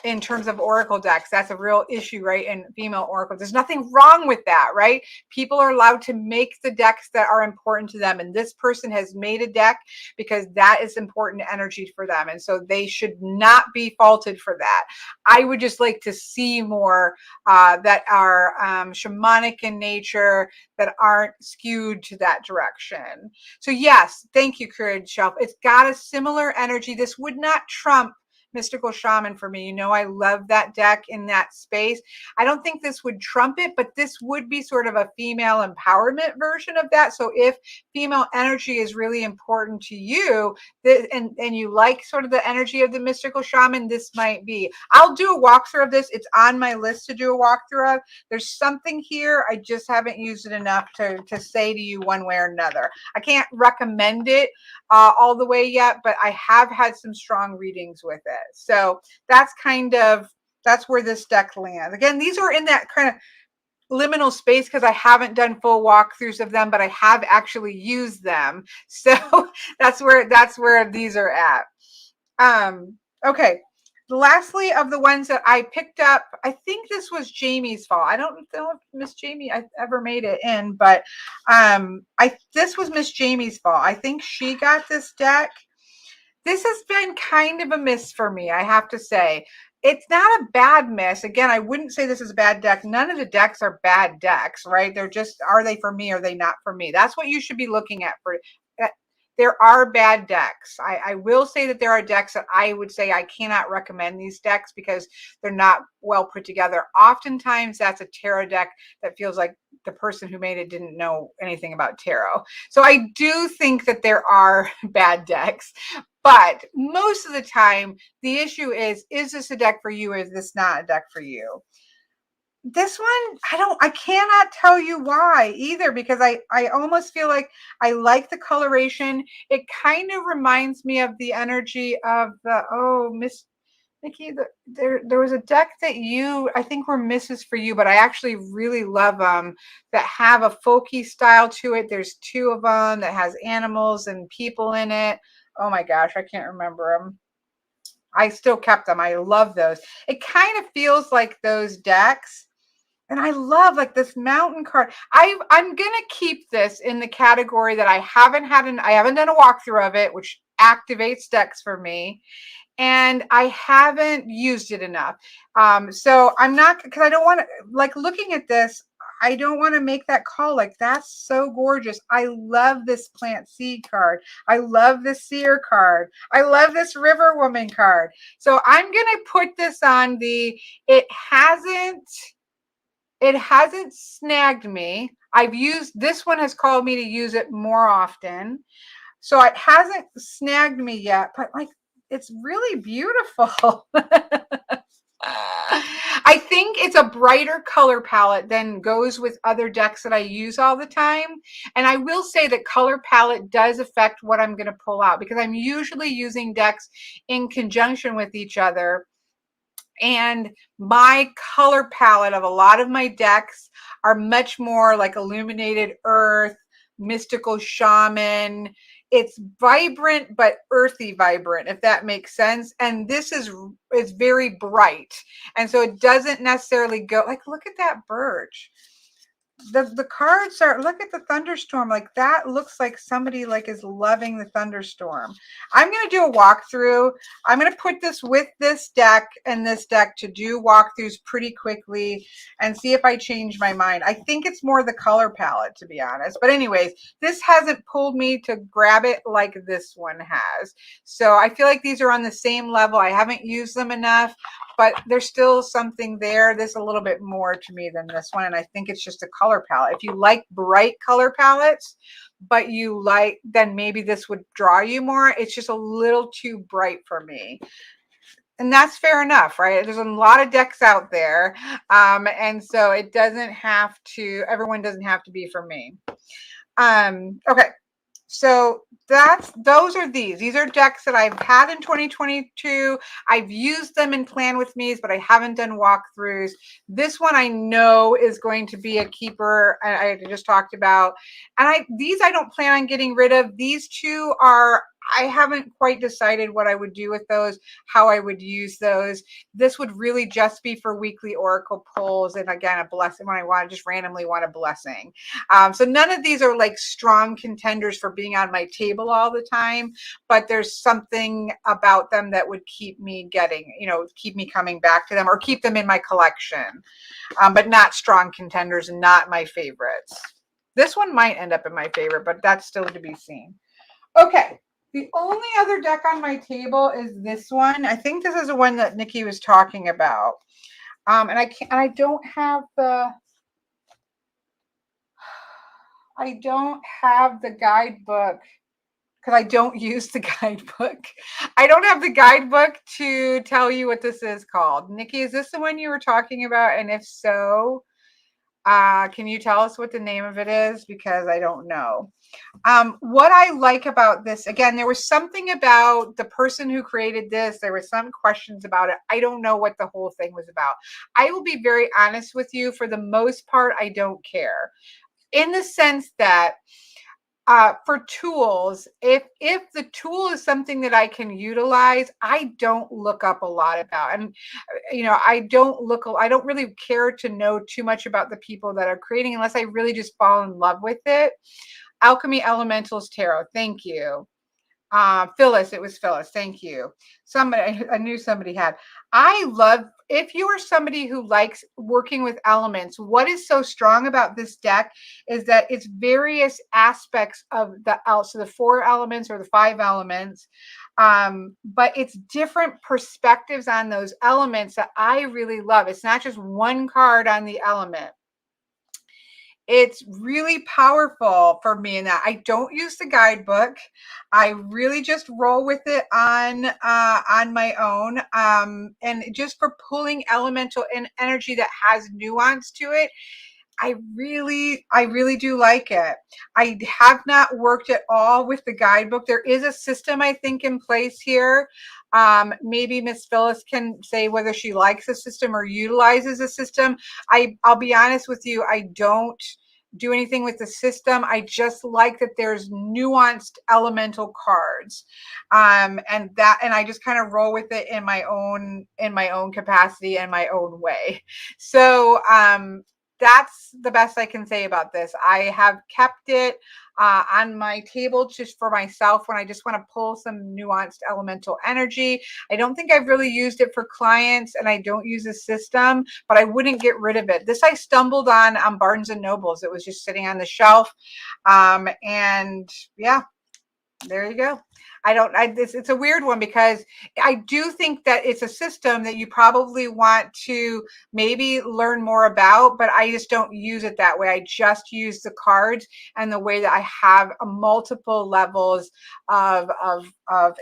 In terms of oracle decks, that's a real issue, right? In female oracle, there's nothing wrong with that, right? People are allowed to make the decks that are important to them, and this person has made a deck because that is important energy for them, and so they should not be faulted for that. I would just like to see more that are shamanic in nature, that aren't skewed to that direction. So yes, thank you, Courage Shelf. It's got a similar energy. This would not trump Mystical Shaman for me. I love that deck in that space. I don't think this would trump it, but this would be sort of a female empowerment version of that. So if female energy is really important to you, and you like sort of the energy of the Mystical Shaman, this might be. I'll do a walkthrough of this. It's on my list to do a walkthrough of. There's something here. I just haven't used it enough to say to you one way or another. I can't recommend it all the way yet, but I have had some strong readings with it. So that's where this deck lands. Again, these are in that kind of liminal space because I haven't done full walkthroughs of them, but I have actually used them. So that's where these are at. Okay. Lastly, of the ones that I picked up, I think this was Jamie's fault. I don't know if Miss Jamie I ever made it in, but this was Miss Jamie's fault. I think she got this deck. This has been kind of a miss for me, I have to say. It's not a bad miss. Again, I wouldn't say this is a bad deck. None of the decks are bad decks, right? They're just, are they for me? Or are they not for me? That's what you should be looking at. There are bad decks. I will say that there are decks that I would say I cannot recommend these decks because they're not well put together. Oftentimes that's a tarot deck that feels like the person who made it didn't know anything about tarot. So I do think that there are bad decks, but most of the time the issue is this a deck for you or is this not a deck for you? This one, I cannot tell you why either, because I almost feel like I like the coloration. It kind of reminds me of the energy of Miss Nikki, there was a deck that I think were misses for you, but I actually really love them that have a folky style to it. There's two of them that has animals and people in it. Oh my gosh, I can't remember them. I still kept them. I love those. It kind of feels like those decks. And I love like this mountain card. I'm going to keep this in the category that I haven't done a walkthrough of it, which activates decks for me. and I haven't used it enough. So I'm not, because I don't want to, like, looking at this, I don't want to make that call. Like, that's so gorgeous. I love this plant seed card. I love this seer card. I love this river woman card. So I'm going to put this on the, it hasn't snagged me. I've used, this one has called me to use it more often. So it hasn't snagged me yet, but like, it's really beautiful. I think it's a brighter color palette than goes with other decks that I use all the time. And I will say that color palette does affect what I'm going to pull out, because I'm usually using decks in conjunction with each other. And my color palette of a lot of my decks are much more like illuminated earth, mystical shaman. It's vibrant but earthy vibrant, if that makes sense. And this is very bright, and so it doesn't necessarily go like, look at that birch. The cards are, look at the thunderstorm, like that looks like somebody like is loving the thunderstorm. I'm going to do a walkthrough. I'm going to put this with this deck and this deck to do walkthroughs pretty quickly and see if I change my mind. I think it's more the color palette, to be honest, but anyways, this hasn't pulled me to grab it like this one has. So I feel like these are on the same level. I haven't used them enough, but there's still something there. There's a little bit more to me than this one. And I think it's just a color palette. If you like bright color palettes, but you like, then maybe this would draw you more. It's just a little too bright for me. And that's fair enough, right? There's a lot of decks out there. And so it doesn't have to, everyone doesn't have to be for me. Okay. So those are these are decks that I've had in 2022. I've used them in Plan With Me's, but I haven't done walkthroughs. This one I know is going to be a keeper. I just talked about, and these I don't plan on getting rid of. These two are, I haven't quite decided what I would do with those, how I would use those. This would really just be for weekly oracle pulls, and again, a blessing when I want to just randomly want a blessing. So none of these are like strong contenders for being on my table all the time, but there's something about them that would keep me getting, keep me coming back to them or keep them in my collection, but not strong contenders and not my favorites. This one might end up in my favorite, but that's still to be seen. Okay. The only other deck on my table is this one. I think this is the one that Nikki was talking about. And I don't have the guidebook because I don't use the guidebook. I don't have the guidebook to tell you what this is called. Nikki, is this the one you were talking about? And if so, can you tell us what the name of it is? Because I don't know. What I like about this, again, there was something about the person who created this. There were some questions about it. I don't know what the whole thing was about. I will be very honest with you. For the most part, I don't care. In the sense that for tools, if the tool is something that I can utilize, I don't look up a lot about. And I don't really care to know too much about the people that are creating unless I really just fall in love with it. Alchemy Elementals Tarot, thank you. Phyllis, it was Phyllis, thank you. Somebody, I knew somebody had. I love, if you are somebody who likes working with elements, what is so strong about this deck is that it's various aspects of so the 4 elements or the 5 elements, but it's different perspectives on those elements that I really love. It's not just one card on the element. It's really powerful for me in that I don't use the guidebook. I really just roll with it on my own. And just for pulling elemental energy that has nuance to it, I really do like it. I have not worked at all with the guidebook. There is a system, I think, in place here. Maybe Miss Phyllis can say whether she likes the system or utilizes the system. I'll be honest with you, I don't do anything with the system. I just like that there's nuanced elemental cards. And I just kind of roll with it in my own capacity and my own way. So that's the best I can say about this. I have kept it on my table just for myself when I just want to pull some nuanced elemental energy. I don't think I've really used it for clients, and I don't use a system, but I wouldn't get rid of it. This I stumbled on Barnes and Nobles. It was just sitting on the shelf. And yeah, there you go. It's a weird one because I do think that it's a system that you probably want to maybe learn more about, but I just don't use it that way. I just use the cards and the way that I have multiple levels of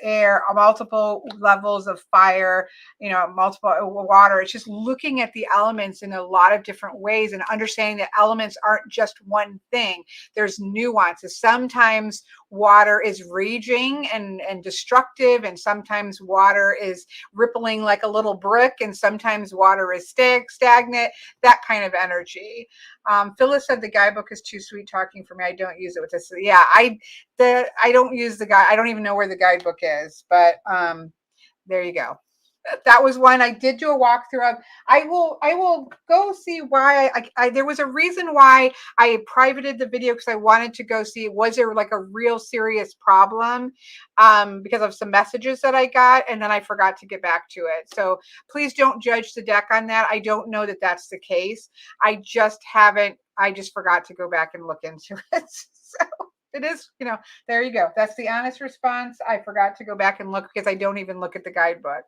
air, multiple levels of fire, multiple water. It's just looking at the elements in a lot of different ways and understanding that elements aren't just one thing. There's nuances. Sometimes water is raging and destructive, and sometimes water is rippling like a little brook, and sometimes water is stagnant, that kind of energy. Phyllis said the guidebook is too sweet talking for me. I don't use it with this. Yeah, I don't use the guide. I don't even know where the guidebook is, but there you go. That was one I did do a walkthrough of. I will go see why there was a reason why I privated the video, because I wanted to go see, was there like a real serious problem because of some messages that I got, and then I forgot to get back to it. So please don't judge the deck on that. I don't know that that's the case. I just forgot to go back and look into it. So it is, there you go. That's the honest response. I forgot to go back and look because I don't even look at the guidebook.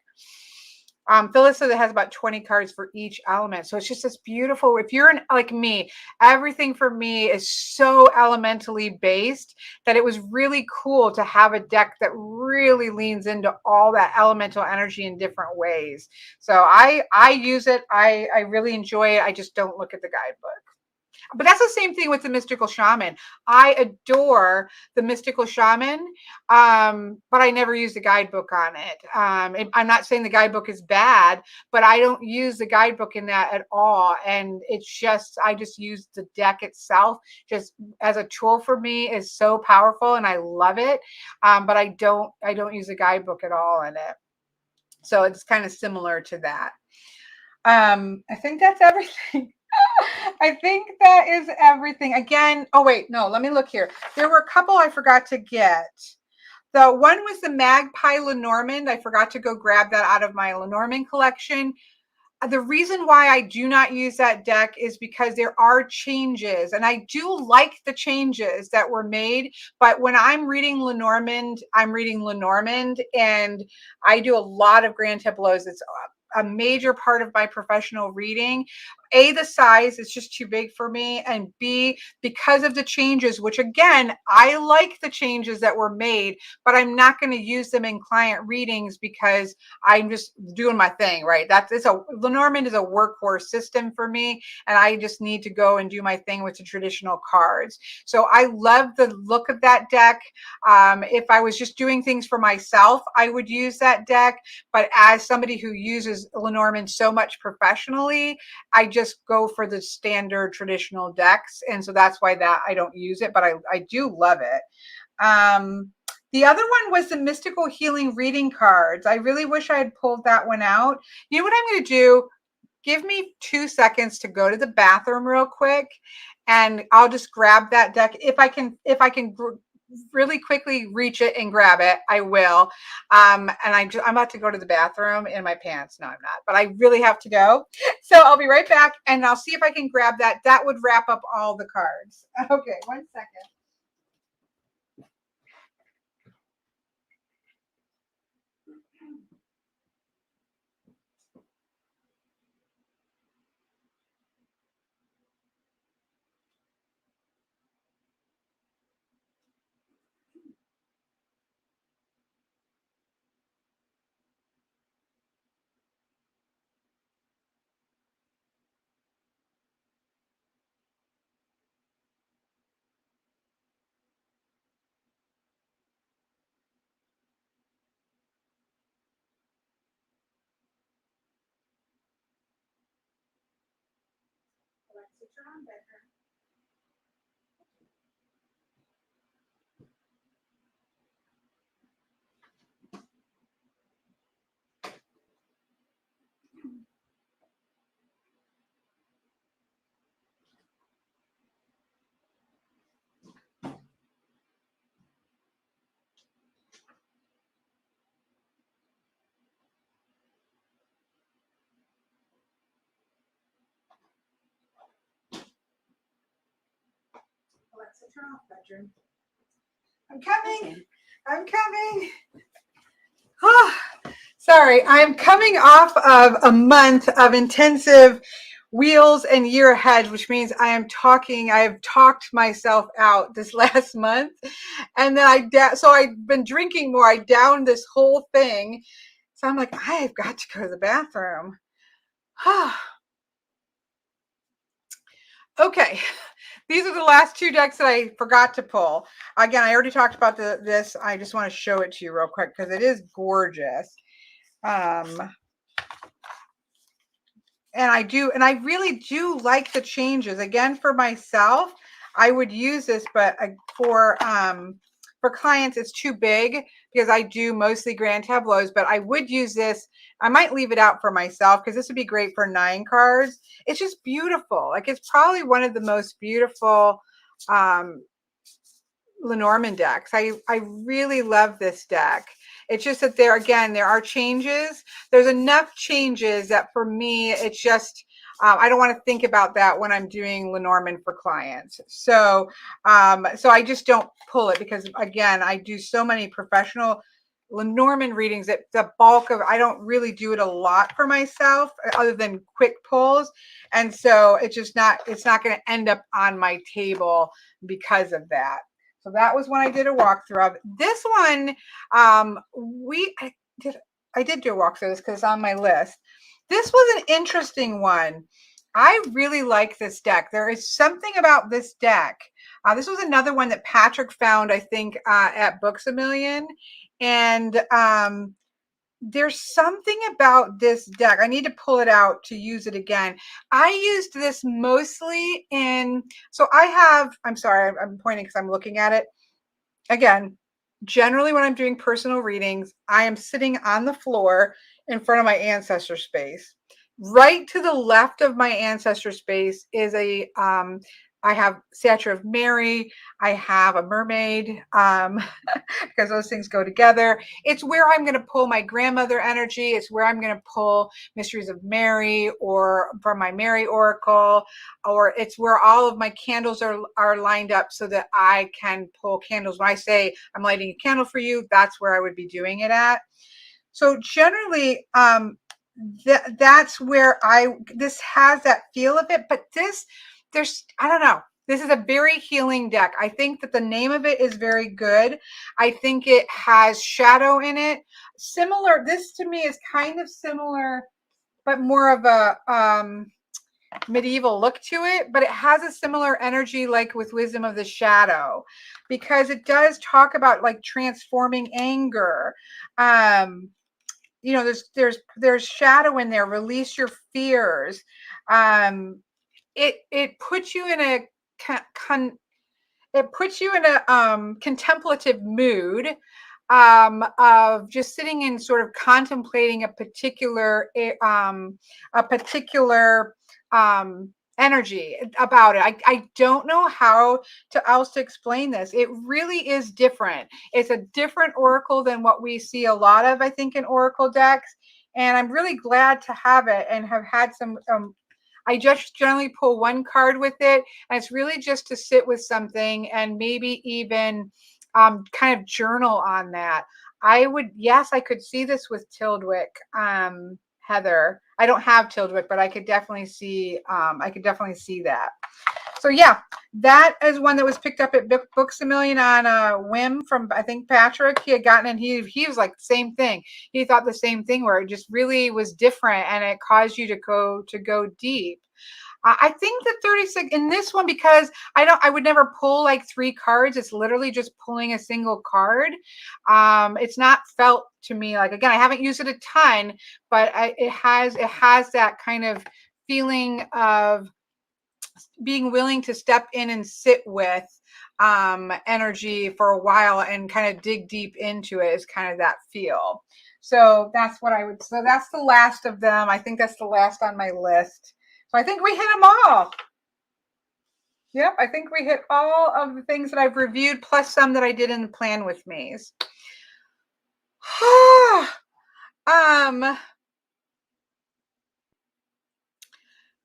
Phyllis says it has about 20 cards for each element. So it's just this beautiful, if you're like me, everything for me is so elementally based that it was really cool to have a deck that really leans into all that elemental energy in different ways. So I use it. I really enjoy it. I just don't look at the guidebook. But that's the same thing with the mystical shaman. I adore the mystical shaman, but I never use the guidebook on it. I'm not saying the guidebook is bad, but I don't use the guidebook in that at all. And I just use the deck itself just as a tool for me. Is so powerful, and I love it. But I don't use the guidebook at all in it. So it's kind of similar to that. I think that's everything. I think that is everything. Again, oh wait, no, let me look here. There were a couple I forgot to get. The one was the Magpie Lenormand. I forgot to go grab that out of my Lenormand collection. The reason why I do not use that deck is because there are changes, and I do like the changes that were made. But when I'm reading Lenormand, I'm reading Lenormand, and I do a lot of Grand Tableaus. It's a major part of my professional reading. A, the size is just too big for me, and B, because of the changes, which again, I like the changes that were made, but I'm not going to use them in client readings because I'm just doing my thing, right? Lenormand is a workhorse system for me, and I just need to go and do my thing with the traditional cards. So I love the look of that deck. If I was just doing things for myself, I would use that deck, but as somebody who uses Lenormand so much professionally, I just go for the standard traditional decks. And so that's why that I don't use it, but I do love it. The other one was the Mystical Healing Reading cards. I really wish I had pulled that one out. You know what I'm going to do? Give me 2 seconds to go to the bathroom real quick, and I'll just grab that deck. If I can really quickly reach it and grab it, I will. And I'm about to go to the bathroom in my pants. No, I'm not, but I really have to go. So I'll be right back, and I'll see if I can grab that. That would wrap up all the cards. Okay, 1 second. turn off bedroom. I'm coming. I'm coming. Oh, sorry, I'm coming off of a month of intensive wheels and year ahead, which means I have talked myself out this last month. And then so I've been drinking more. I downed this whole thing. So I'm like, I have got to go to the bathroom. Okay. These are the last two decks that I forgot to pull. Again, I already talked about this. I just want to show it to you real quick because it is gorgeous. And I really do like the changes. Again, for myself, I would use this, but for clients, it's too big because I do mostly grand tableaus, but I would use this. I might leave it out for myself because this would be great for 9 cards. It's just beautiful. Like, it's probably one of the most beautiful Lenormand decks. I really love this deck. It's just that there are changes. There's enough changes that for me, it's just, I don't want to think about that when I'm doing Lenormand for clients. So I just don't pull it because, again, I do so many professional Lenormand readings that the bulk of, I don't really do it a lot for myself other than quick pulls. And so it's not going to end up on my table because of that. So that was when I did a walkthrough of this one. I did do a walkthrough of this because it's on my list. This was an interesting one. I really like this deck. There is something about this deck. This was another one that Patrick found, I think, at Books A Million. And there's something about this deck. I need to pull it out to use it again. I used this mostly I'm sorry, I'm pointing because I'm looking at it. Again, generally when I'm doing personal readings, I am sitting on the floor in front of my ancestor space. Right to the left of my ancestor space is I have Statue of Mary. I have a mermaid because those things go together. It's where I'm going to pull my grandmother energy. It's where I'm going to pull Mysteries of Mary or from my Mary Oracle, or it's where all of my candles are lined up so that I can pull candles. When I say I'm lighting a candle for you, that's where I would be doing it at. So generally, that's where this has that feel of it, but I don't know. This is a very healing deck. I think that the name of it is very good. I think it has shadow in it. This to me is kind of similar, but more of a medieval look to it, but it has a similar energy like with Wisdom of the Shadow, because it does talk about like transforming anger. There's shadow in there. Release your fears. It puts you in a contemplative mood of just sitting and sort of contemplating a particular energy about it. I don't know how else to explain this. It really is different. It's a different oracle than what we see a lot of, I think, in oracle decks. And I'm really glad to have it and have had some I just generally pull one card with it, and it's really just to sit with something and maybe even kind of journal on that. I could see this with Tildwick, Heather. I don't have Tildwick, but I could definitely see that. So yeah, that is one that was picked up at Books A Million on a whim from, I think, Patrick. He had gotten, and he was like the same thing. He thought the same thing, where it just really was different and it caused you to go deep. I think the 36 in this one, because I would never pull like 3 cards. It's literally just pulling a single card. It's not felt to me like, again, I haven't used it a ton, but it has that kind of feeling of being willing to step in and sit with energy for a while and kind of dig deep into it, is kind of that feel. So that's the last of them. I think that's the last on my list. So I think we hit them all. Yep, I think we hit all of the things that I've reviewed, plus some that I did in the plan with me's.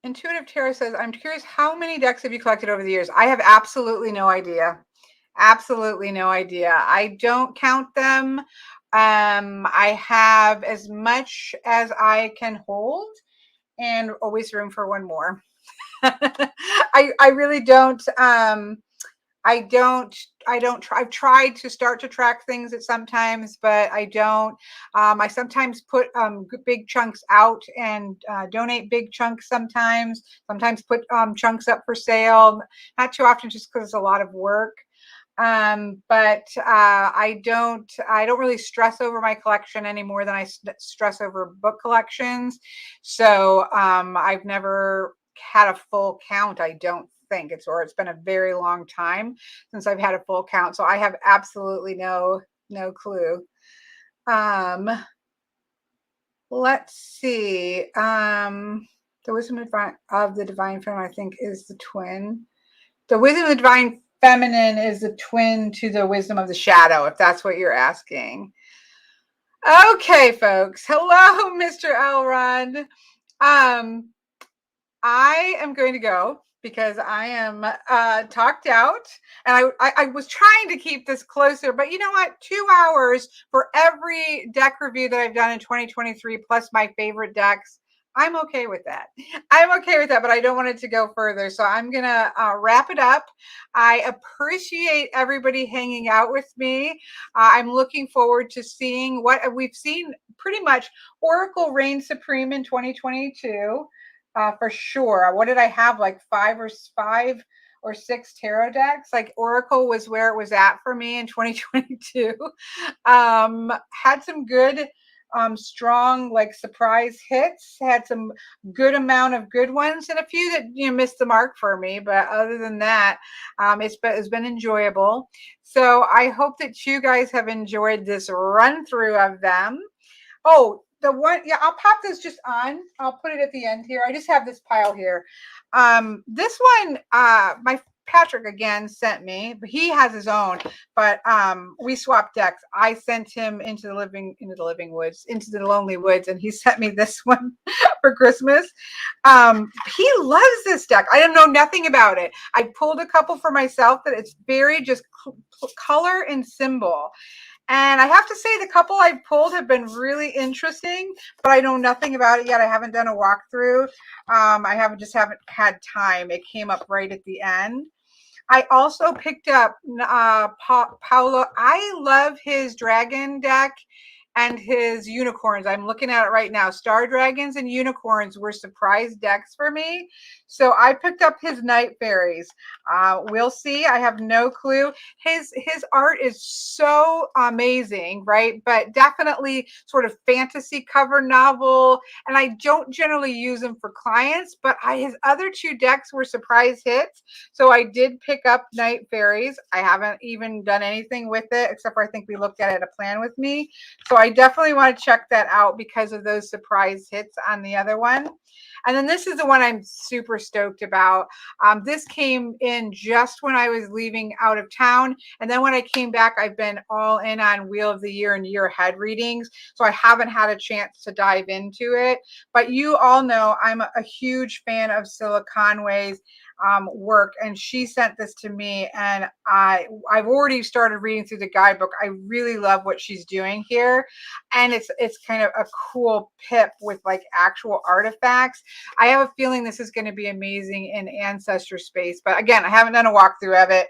Intuitive Tarot says, I'm curious, how many decks have you collected over the years? I have absolutely no idea. Absolutely no idea. I don't count them. I have as much as I can hold and always room for one more. I really don't. I've tried to start to track things at sometimes, but I don't. I sometimes put big chunks out and donate big chunks sometimes put chunks up for sale, not too often just because it's a lot of work. But I don't really stress over my collection any more than I stress over book collections. So I've never had a full count. I don't think it's been a very long time since I've had a full count. So I have absolutely no clue. Let's see. The wisdom of the divine feminine, I think, is the twin. The wisdom of the divine feminine is the twin to the wisdom of the shadow, if that's what you're asking. Okay, folks. Hello, Mr. Elrond. I am going to go because I am talked out, and I was trying to keep this closer, but you know what? 2 hours for every deck review that I've done in 2023, plus my favorite decks. I'm okay with that. But I don't want it to go further. So I'm going to wrap it up. I appreciate everybody hanging out with me. I'm looking forward to seeing what we've seen. Pretty much Oracle reigned supreme in 2022. For sure. What did I have? Like five or six tarot decks. Like Oracle was where it was at for me in 2022. Had some good, strong, like surprise hits. Had some good amount of good ones, and a few that missed the mark for me. But other than that, it's been enjoyable. So I hope that you guys have enjoyed this run through of them. Oh, the one, yeah, I'll pop this just on. I'll put it at the end here. I just have this pile here. This one, my Patrick again sent me, but he has his own. But we swapped decks. I sent him into the lonely woods, and he sent me this one for Christmas. He loves this deck. I don't know nothing about it. I pulled a couple for myself that it's very just color and symbol. And I have to say, the couple I've pulled have been really interesting, but I know nothing about it yet. I haven't done a walkthrough. I haven't had time. It came up right at the end. I also picked up Paolo. I love his dragon deck and his unicorns. I'm looking at it right now. Star dragons and unicorns were surprise decks for me. So I picked up his night fairies. We'll see. I have no clue. His art is so amazing, right? But definitely sort of fantasy cover novel. And I don't generally use them for clients, but his other two decks were surprise hits. So I did pick up night fairies. I haven't even done anything with it, except for I think we looked at it, a plan with me. So I definitely want to check that out because of those surprise hits on the other one. And then this is the one I'm super stoked about. This came in just when I was leaving out of town. And then when I came back, I've been all in on Wheel of the Year and Year Ahead readings. So I haven't had a chance to dive into it. But you all know I'm a huge fan of Scylla Conway's work, and she sent this to me, and I've already started reading through the guidebook. I really love what she's doing here, and it's kind of a cool pip with like actual artifacts. I have a feeling this is going to be amazing in Ancestor space, but again, I haven't done a walkthrough of it.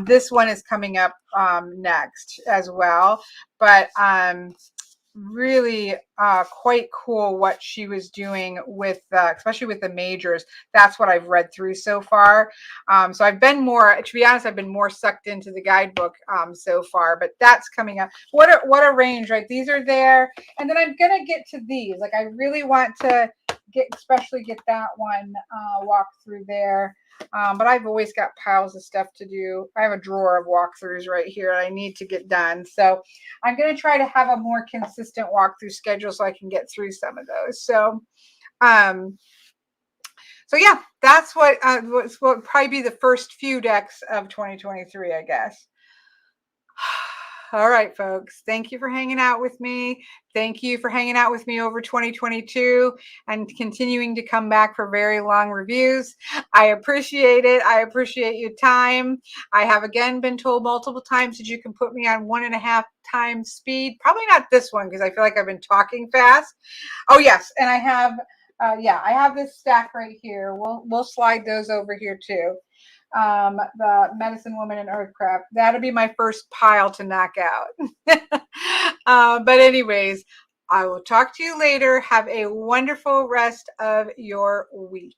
This one is coming up next as well, but really quite cool what she was doing with especially with the majors. That's what I've read through so far. So I've been more, to be honest, I've been more sucked into the guidebook so far, but that's coming up. What a range, right? These are there, and then I'm gonna get to these. Like I really want to especially get that one walk through there. But I've always got piles of stuff to do. I have a drawer of walkthroughs right here I need to get done. So I'm going to try to have a more consistent walkthrough schedule so I can get through some of those. So, so yeah, that's what will probably be the first few decks of 2023, I guess. All right, folks. Thank you for hanging out with me. Thank you for hanging out with me over 2022 and continuing to come back for very long reviews. I appreciate it. I appreciate your time. I have again been told multiple times that you can put me on 1.5 times speed. Probably not this one because I feel like I've been talking fast. Oh yes, and I have I have this stack right here. We'll slide those over here too. The Medicine Woman and Earthcraft. That'll be my first pile to knock out. But anyways, I will talk to you later. Have a wonderful rest of your week.